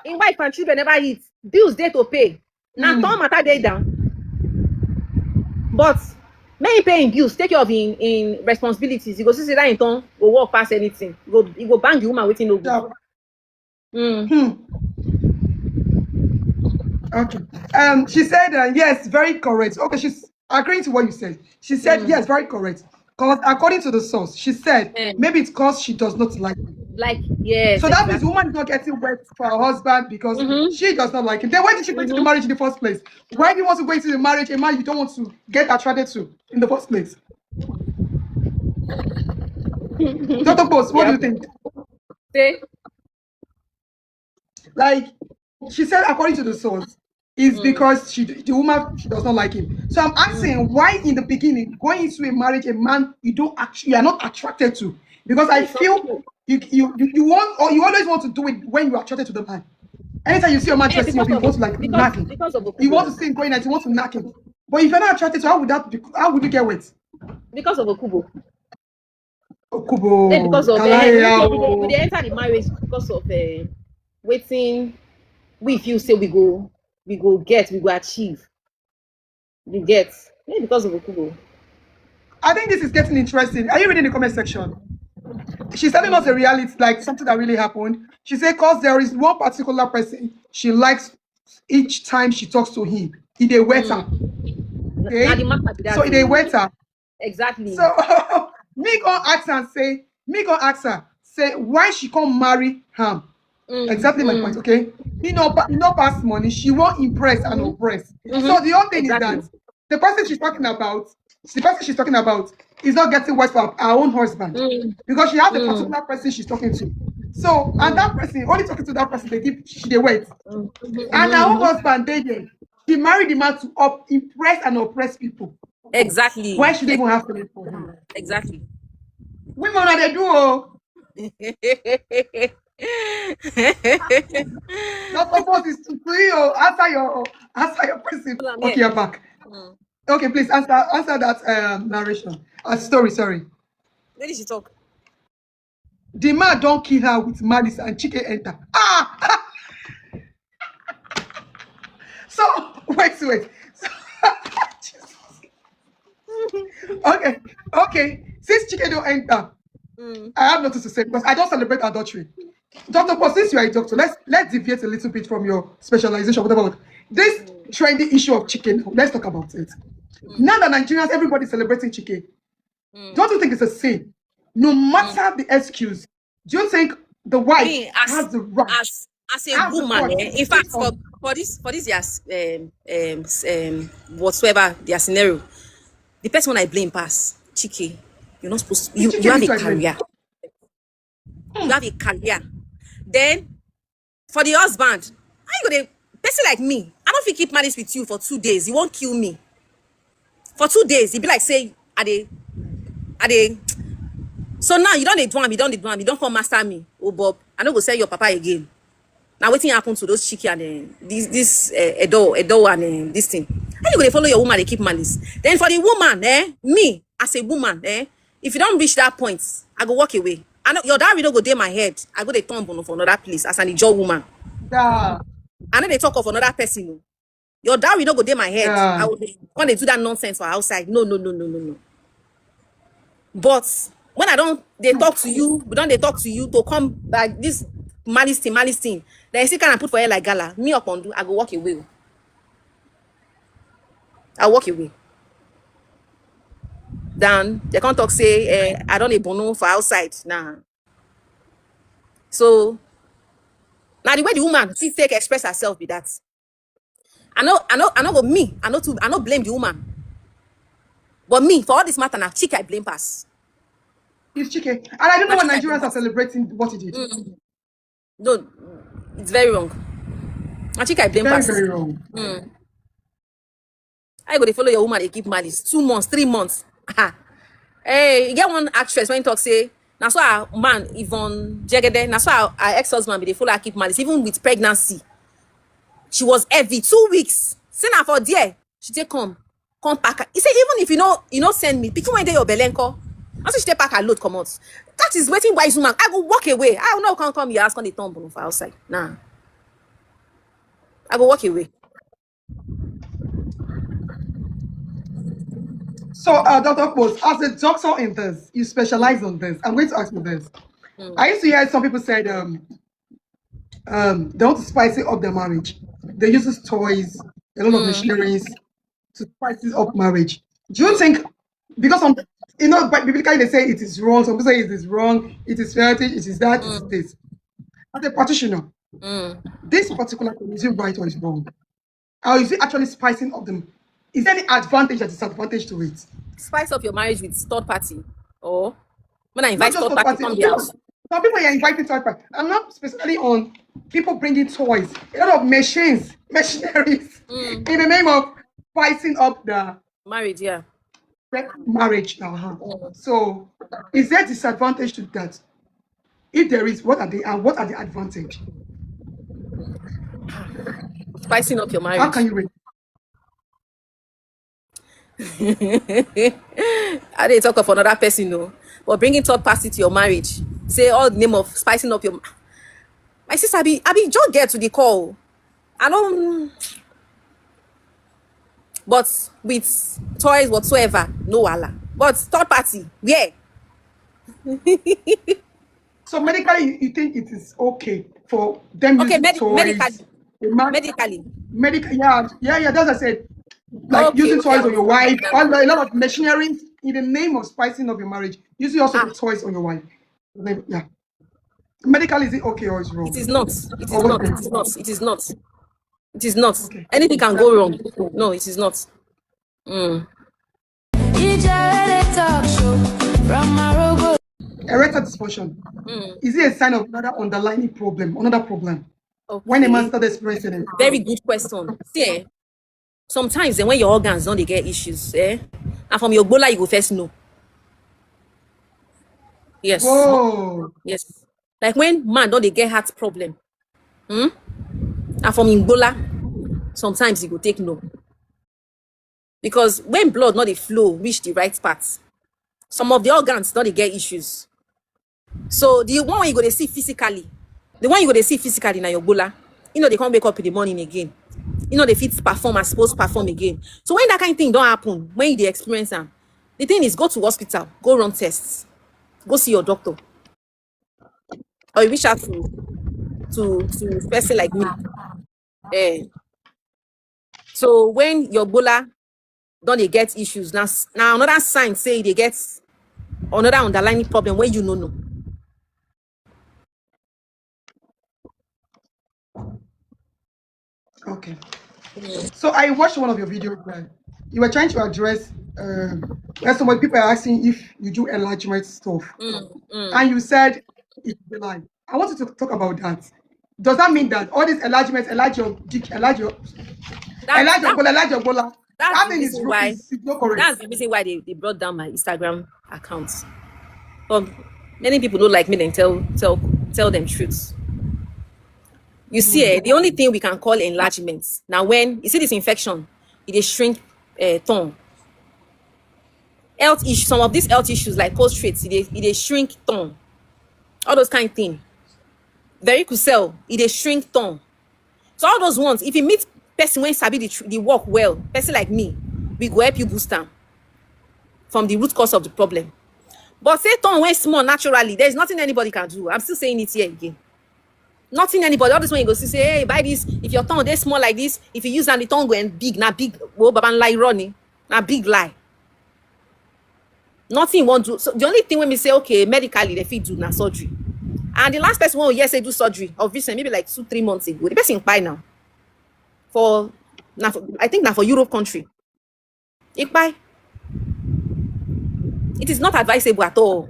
In wife and children never eat. Bills there to pay. Now Tom matter day down. But many paying bills, take care of in responsibilities. You go see that in turn go walk past anything. You go bang the woman waiting no good. Okay. She said yes, very correct. Okay, she's agreeing to what you said. She said yes, very correct. Because according to the source, she said maybe it's because she does not like him. Like yes. So that means woman is not getting wet for her husband because she does not like him. Then why did she go into the marriage in the first place? Why do you want to go into the marriage a man you don't want to get attracted to in the first place? Dr. Post, what do you think? Say. Like she said, according to the source, is because the woman she does not like him. So I'm asking why in the beginning going into a marriage a man you are not attracted to, because I feel you want, or you always want to do it when you are attracted to the man. Anytime you see a man dressing, you want to like knock him. You want to see him going out, you want to knock him. But if you're not attracted to, how would you get wet? Because of Okubo. Okubo. Then because of we enter the marriage because of waiting. We feel say we go achieve. You get. Maybe because of Okubo. I think this is getting interesting. Are you reading the comment section? She's telling us a reality, like something that really happened. She said, because there is one particular person she likes each time she talks to him. He they wet her. Okay? So he they wet her. Exactly. So me go ask her, say why she can't marry him. Exactly my point, okay? He no pass money, she won't impress and oppress. So the whole thing is that the person she's talking about is not getting wet for her own husband because she has a particular person she's talking to. So and that person, only talking to that person, they wait. And her own husband, she married the man to impress and oppress people. Exactly. Why should they even have to live for him? Exactly. Women are they do. Not supposed is to you. Answer your question. Okay, you're back. Okay, please answer that narration. Story, sorry. Where did she talk? The man don't kill her with malice and chicken enter. So wait. So, okay. Since chicken don't enter, I have nothing to say because I don't celebrate adultery. Dr. Paul, since you are a doctor, let's deviate a little bit from your specialization, whatever. This trendy issue of chicken, let's talk about it. Now that Nigerians, everybody's celebrating chicken. Don't you think it's a sin? No matter the excuse, do you think the wife has the right as a woman? In fact, for this yes, whatsoever their scenario, the person when I blame pass chicken. You're not supposed to. You have a career. You have a career. Then for the husband, how you gonna person like me? I don't think keep malice with you for 2 days. You won't kill me. For 2 days, it be like say, are they? So now you don't do am, you don't come master me. Oh Bob, I don't go sell your papa again. Now waiting happen to those chicken and this Edo and this thing. How you gonna follow your woman? They keep malice. Then for the woman, me as a woman, if you don't reach that point, I go walk away. I know your dad don't go dey my head. I go dey turn for another place as an Ijaw woman. Yeah. I know they talk of another person. No. Your dad don't go dey my head. Yeah. I would want to do that nonsense for outside. No. But when they talk to you, to come like this malice thing. Then you still kind of put for her like gala. Me up on do, I go walk away. I walk away. Then they can't talk say I don't a bono for outside now. So now the way the woman she take express herself be that. I know go me. I not blame the woman. But me for all this matter now, chick I blame pass. It's chicken, and I don't know why Nigerians are celebrating what he did. No, it's very wrong. I think I blame pass. Very wrong. I go to follow your woman, they keep malice 2 months, 3 months. Hey, you get one actress when talk say, now so our man Yvonne Jegede, now so our ex-husband be they follow her keep malice, even with pregnancy. She was heavy 2 weeks. Send her for there. She take come pack. He said, even if you know send me, pick one day your belenko. I say she take pack her load come out. That is waiting wise woman. I go walk away. I will not come here ask on the tomb for outside. Nah. I go walk away. So, Dr. Okpos, as a doctor in this, you specialize on this. I'm going to ask you this. I used to hear some people say they want to spice it up their marriage. They use toys, a lot of machineries to spice it up marriage. Do you think, because biblically they say it is wrong, some people say it is wrong, it is fetish, it is that, it is this. As a practitioner, this particular thing, is it right or is wrong? Or is it actually spicing up them? Is there any advantage or disadvantage to it? Spice up your marriage with third party. Or when I invite third party from the house. Some people are inviting third party. I'm not specifically on people bringing toys, a lot of machineries in the name of spicing up the marriage, yeah. Marriage. So is there disadvantage to that? If there is, what are they and what are the advantage? Spicing up your marriage. How can you rate? I didn't talk of another person, no. But bringing third party to your marriage, say all the name of spicing up your. My sister, I be just get to the call. I don't. But with toys whatsoever, no wahala. But third party, yeah. So medically, you think it is okay for them Okay, using toys? medically. Medical, yeah. That's what I said. Like Okay, using okay, I toys on your understand. wife, a lot of machinery in the name of spicing of your marriage. Using also the toys on your wife. Yeah. Medical, is it okay or is it wrong? It is not. It is Or not. what? It is not. It is not. It is not. Okay. Anything can go wrong. No, it is not. Ijaw-ere Talkshow from Marogo. Erectile dysfunction. Is it a sign of another underlying problem? Another problem? When a man Okay. started experiencing it. Very good question. See, sometimes when your organs don't they get issues, and from your bola you go first know. Yes. Whoa. Yes. Like when man don't they get heart problem. And from Ebola, sometimes you go take no. Because when blood not the flow reach the right parts, some of the organs don't they get issues. So the one when you go to see physically, now your bola, they can't wake up in the morning again. They fit perform as supposed to perform again. So when that kind of thing don't happen, when you experience them, the thing is go to hospital, go run tests, go see your doctor, or you reach out to person like me. So when your bola don't they get issues, now another sign say they get another underlying problem when you know. Okay. So I watched one of your videos where you were trying to address where some people are asking if you do enlargement stuff, and you said it's a lie. I want you to talk about that. Does that mean that all these enlargements, enlarge your dick, enlarge your bola, That's that the thing is reason why. is not correct? That's the reason why they brought down my Instagram account. But many people don't like me then tell them truths. You see, the only thing we can call enlargement now when you see this infection, it is shrink tongue. Health issues, some of these health issues like prostrates, it is shrink tongue. All those kind of things. Varicocele, it is shrink tongue. So all those ones, if you meet person when sabi the work well, person like me, we go help you boost them from the root cause of the problem. But say tongue when small naturally, there's nothing anybody can do. I'm still saying it here again. Nothing anybody. All this when you go see say, hey, buy this. If your tongue is small like this, if you use and the tongue going big, now big. Oh, baban lie running, now big lie. Nothing won't do. So the only thing when we say okay, medically they fit do na surgery. And the last person who yes say do surgery of recent, maybe like 2-3 months ago, the person buy now. I think now for Europe country. It buy. It is not advisable at all.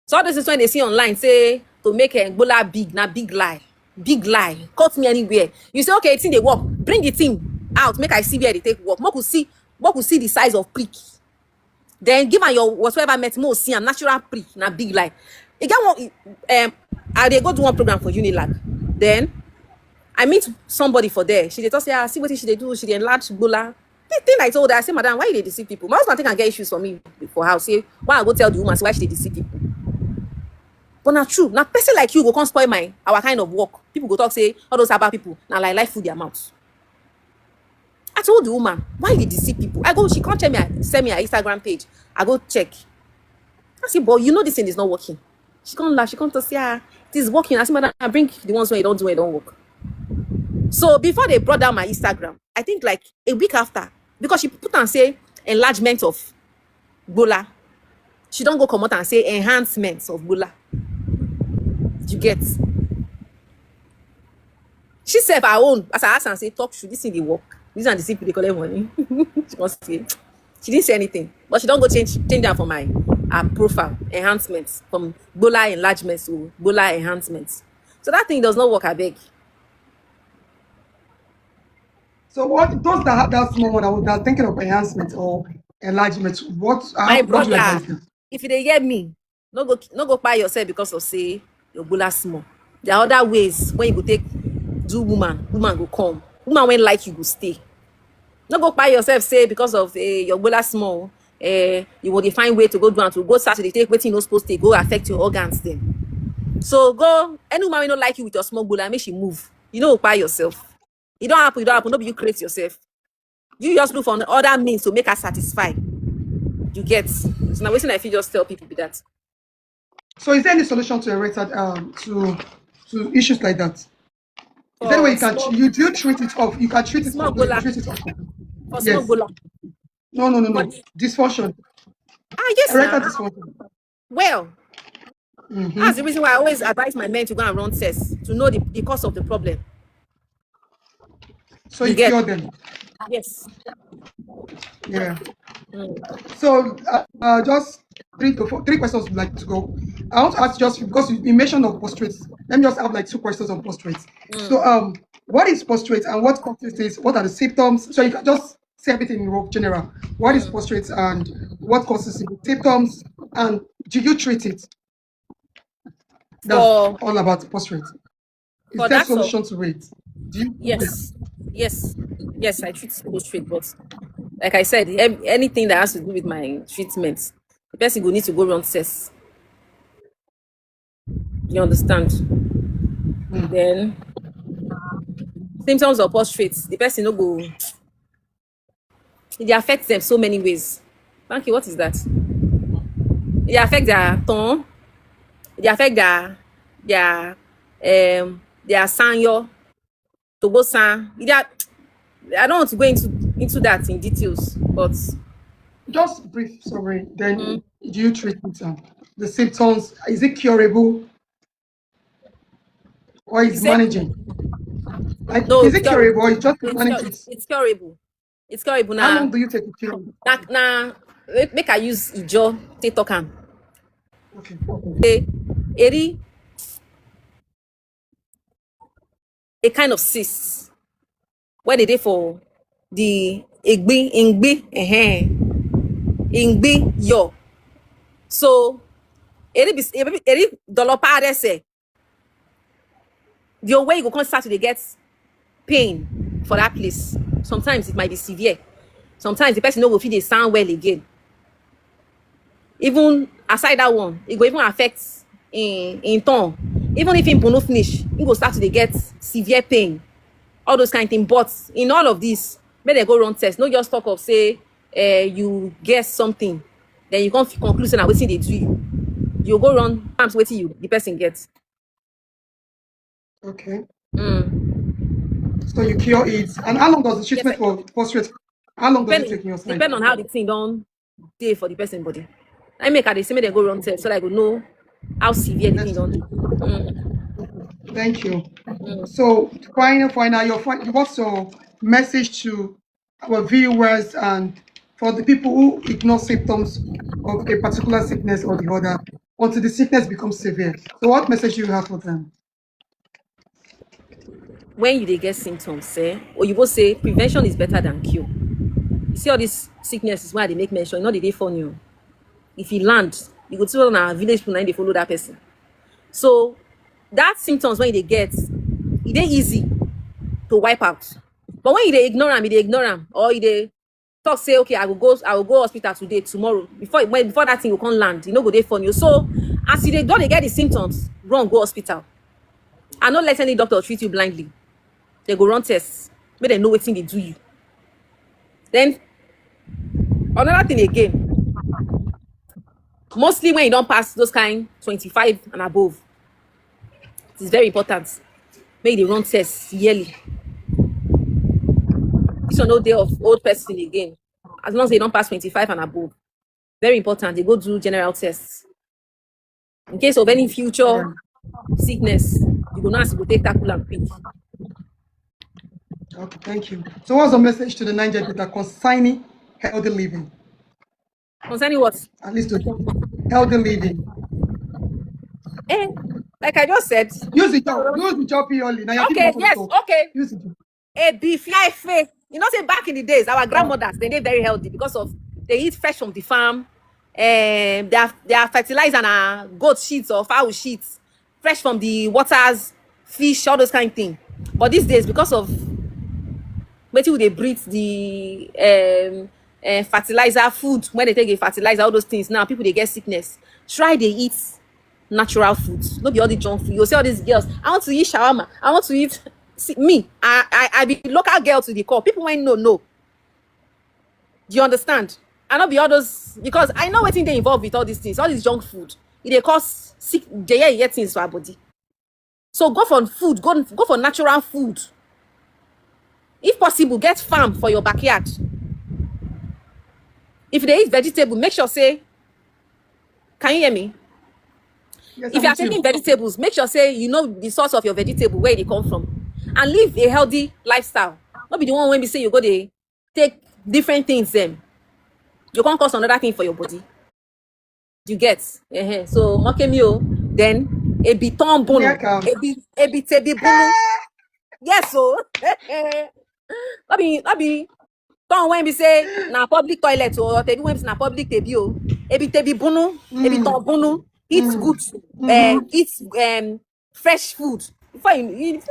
So all this is when they see online say to make Ebola big, na big lie. Big lie. Cut me anywhere. You say, okay, it's in the work. Bring the thing out. Make I see where they take work. More could see the size of prick. Then give her your whatsoever met more see a natural prick, na big lie. You get one they go to one program for Unilag. Then I meet somebody for there. She just say, see what she they do, she they enlarge Ebola. The thing I told her, I say, madam, why they deceive people? My husband think I get issues for me for house. Say, why I go tell the woman why she they deceive people? But not true. Now, person like you go come spoil our kind of work. People go talk say all those about people. Now like life food their mouth. I told the woman, why you deceive people? I go, she can't send me her Instagram page. I go check. I say, but you know this thing is not working. She can't laugh. She can't say, it is working. I say, madam, I bring the ones where you don't do it, don't work. So before they brought down my Instagram, I think like a week after, because she put and say enlargement of Bola. She don't go come out and say enhancements of Bola. You get? She said her own, as I asked her and say, talk through this in the work. These are the people they collect money. She must say, she didn't say anything. But she don't go change that for my profile. Enhancements. From Bola enlargements to Bola enhancements. So that thing does not work, I beg. So what those that have that small one that are thinking of enhancement or enlargement, My what do you advise brother, them? if they hear me, no go buy yourself because of say your Bola small. There are other ways when you go take do woman go come. Woman when like you go stay. No go buy yourself say because of your Bola small. You will find way to go do and to go start to take waiting no supposed to go affect your organs then. So go any woman will not like you with your small Bola, make she move. You know buy yourself. It don't happen, no be you create yourself. You just look for other means to make her satisfy. You get. So now waiting if you just tell people that. So is there any solution to erectile to issues like that? Is there any way you can treat it off? You can treat it small off. gola. Treat it off. For small gola. No. Dysfunction. Yes, Erectile now. dysfunction. Well, that's the reason why I always advise my men to go and run tests to know the cause of the problem. So you cure them. Yes. Yeah. So just three questions would like to go. I want to ask just because you mentioned of prostrate. Let me just have like 2 questions on prostrate. So what is prostrate and what causes this? What are the symptoms? So you can just say everything in general. What is prostrate and what causes it? Symptoms, and do you treat it? That's all about prostrate. Is there a solution to it? Yes, I treat prostrate, but like I said, anything that has to do with my treatment, the person will need to go run tests. You understand? Then symptoms of prostrate, the person no go. It affects them so many ways. Thank you. What is that? It affects their tongue. It affects their sanyo, togo san. I don't want to go into that in details, but just brief. Sorry. Then do you treat it? The symptoms, is it curable or is managing? Like, no, is it curable or is just managing? It's curable. It's curable now. How long do you take to cure? Now, make I use Ijaw take talk am. Okay. A kind of cyst where they dey for the ingbi yo. So eri dolopa adese. Your way you go come start to get pain for that place. Sometimes it might be severe. Sometimes the person no go fit dey sound well again. Even aside that one, it go even affect in tongue. Even if him no finish, he go start to get severe pain. All those kind of things. But in all of this, make they go run test. No just talk of say you guess something, then you can't conclude say na wetin dey do you. You go run times wetin the person gets. Okay. So you cure it. And how long does the treatment for prostrate? How long does it take in your side? Depend on how the thing don dey for the person body. I make her dey say make they go run test so that I go know how severe the thing don dey. Thank you. So final, what's your message to our viewers and for the people who ignore symptoms of a particular sickness or the other until the sickness becomes severe? So what message do you have for them? When you dey get symptoms, or you both say prevention is better than cure. You see all these sicknesses why they make mention, not the day for you. If you land, you go to our village people and they follow that person. So that symptoms when they get, it ain't easy to wipe out. But when they ignore them, or they talk say, okay, I will go hospital today, tomorrow. Before that thing will come land, you know go there for you. So as they don't get the symptoms, run go hospital. And not let any doctor treat you blindly. They go run tests, make them know what thing they do you. Then another thing again, mostly when you don't pass those kind 25 and above, it is very important. Make they run tests yearly. This is no day of old person again. As long as they don't pass 25 and above, very important. They go do general tests. In case of any future sickness, you go now to go take tackle and quick. Okay, thank you. So what's the message to the Niger people concerning healthy living? Concerning what? At least to healthy living. Like I just said. Use the job purely. Now okay, yes, okay. Use it. Beef life. You know, say back in the days, our grandmothers, they're very healthy because of they eat fresh from the farm. They are fertilizer and goat sheets or fowl sheets, fresh from the waters, fish, all those kind of things. But these days, because of waiting they breed the fertilizer food, when they take a fertilizer, all those things, now people they get sickness. Try they eat natural food. Not be all the junk food. You see all these girls, I want to eat shawarma, I want to eat. See, me, I be local girl to the core. People might know. Do you understand? And not be all those, because I know what they involved with all these things, all this junk food. They cause sick, they get things for our body. So go for food, go for natural food. If possible, get farm for your backyard. If they eat vegetable, make sure say, can you hear me? Yes, If you are taking vegetables, make sure say you know the source of your vegetable, where they come from, and live a healthy lifestyle. Not be the one when we say you go to take different things, then you can't cause another thing for your body. You get so makemio, then a biton bono, a bit bono. Yes, so that be don't when we say na public toilet or tebi when na public tebi o, a bit bono, a bit bono. Eat good, eat fresh food before you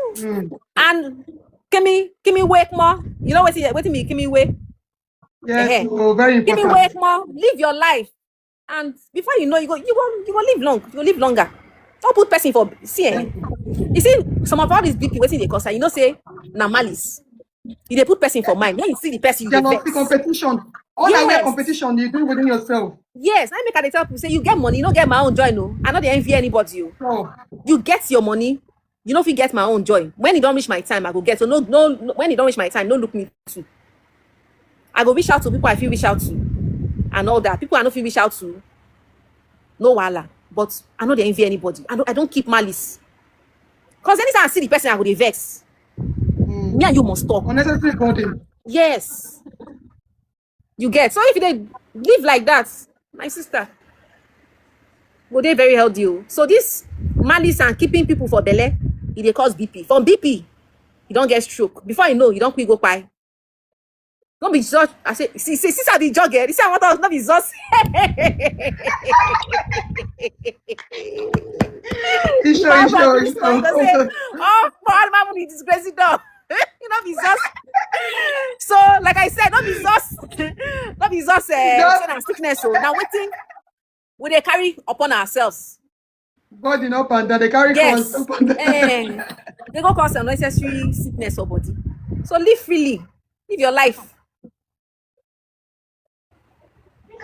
and give me wake more. You know what me give me wake. Yes, very important. Give me wake more. Live your life, and before you know, you go live long. You go live longer. Don't put person for you see some of all these BP waiting they cause. You know say na malice. You they put person for mind. When you see the person, you cannot see competition. All that way competition you do within yourself. Yes, I make a tell people say you get money, you don't get my own joy. No, I not envy anybody. You get your money. You know if you get my own joy. When it don't reach my time, I go get. So no. When it don't reach my time, don't look me too. I go reach out to people I feel reach out to, and all that. People I don't feel reach out to. No wala. But I know they envy anybody. I don't keep malice. Cause anytime I see the person, I go dey vex. Me and you must talk. Unnecessary burden. Yes. You get. So if they live like that, my sister, go they very healthy. So this malice and keeping people for belle, it dey cause BP. From BP, you don't get stroke. Before you know, you don't quick go by. Don't be just. I say, see, I be jogger. This is what I was not be just. It's oh, God, my money disgracing dog. You know, be just. So, like I said, don't be just sickness. So now waiting, we they carry upon ourselves. Body up and down, they carry yes. up and down. They go cause unnecessary sickness or body. So live freely, live your life.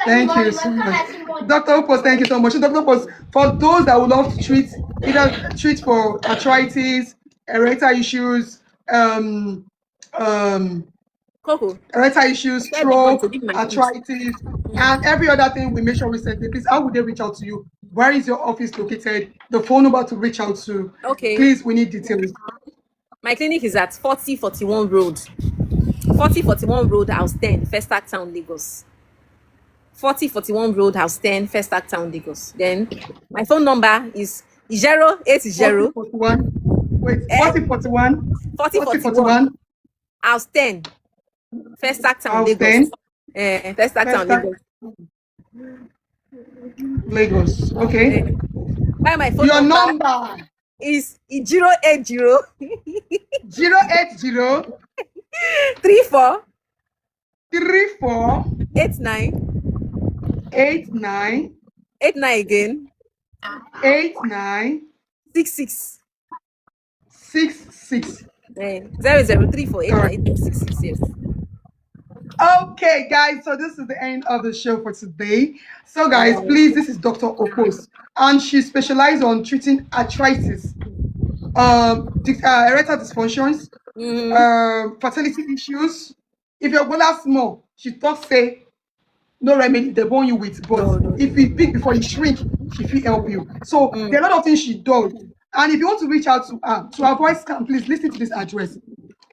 Thank you so much. Dr. Okpos, thank you so much. Dr. Okpos, for those that would love to treat for arthritis, erectile issues, erectile issues, stroke, arthritis, and every other thing we make sure we send. Please, how would they reach out to you? Where is your office located? The phone number to reach out to. Okay. Please, we need details. My clinic is at 4041 Road. 4041 Road, House 10, Festac Town, Lagos. 4041 Road, House 10, Festac Town, Lagos. Then my phone number is 080 4041. Wait, 4041. 4041. House 10, Festac Town, Lagos. Festac Town, Lagos. Lagos. Okay. My phone Your number is 080 080 34 34 89 89 89 again 89 66 66 003 89 yes. Okay, guys, so this is the end of the show for today. So, guys, please, this is Dr. Okpos, and she specializes on treating arthritis, erectile dysfunctions, fertility issues. If your goal small, she talks say no remedy they born you with, but if it's big before you shrink, she will help you. So there are a lot of things she does, and if you want to reach out to her to avoid scam, please listen to this address: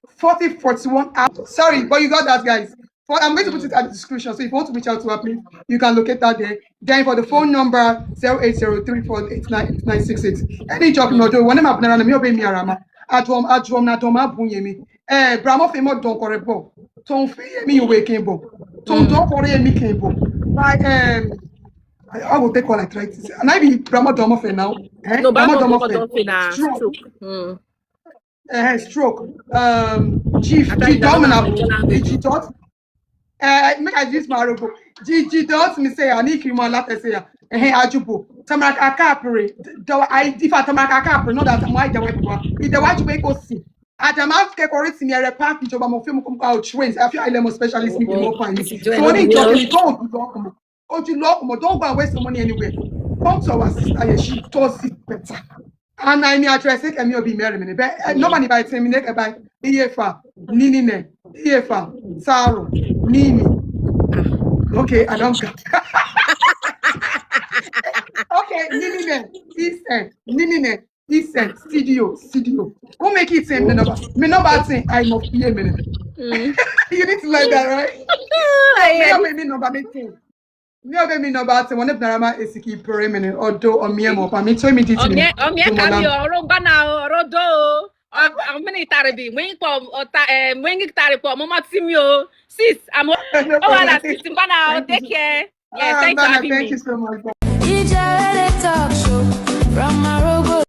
4041. Sorry, but you got that, guys. I'm going to put it at the description, so if you want to reach out to her, please, you can locate that there. Then for the phone number 08034898966. Any job you do, when I'm up there, me obey me arama. Adwom na doma bunyemi. Bramo femo don korebo. Ton fie me you waking bo. Ton don kore me kembo. Like I will take all arthritis. And I be Bramo doma for now. No, Bramo doma for now. Stroke. Stroke. G dot. Make I use my robo. G dot me say I need criminal latte say ajubo. Tamaka capre. If I tamaka capre, no that my the way if the watch we go see. Adamas ke correct me repack Ijoba mo film come out trains. I feel I am specialist in more fine. this is So doing when you well. talk, don't go and waste your money anywhere. Come to our sister here, she does it better. And I mean address it and you'll be married. Nobody by terminate about EFA, Nini, EFA, Saro, Nini. Okay, I don't get. Okay, Nini, Isen, studio. Who make it same the number? Me number thing, I must be a minute. You need to like that, right? Me number me thing. Me number thing. One of Narama is keep per minute or do or me more. Me tell me this. Omye kami orongba na orodo. Many taribi. Mwengi taripo. Mama timio. Sis, I'm over sis. Bana, take care. Yeah, thanks for having me. Thank you so much. Ijaw-ere Talkshow from Marogo.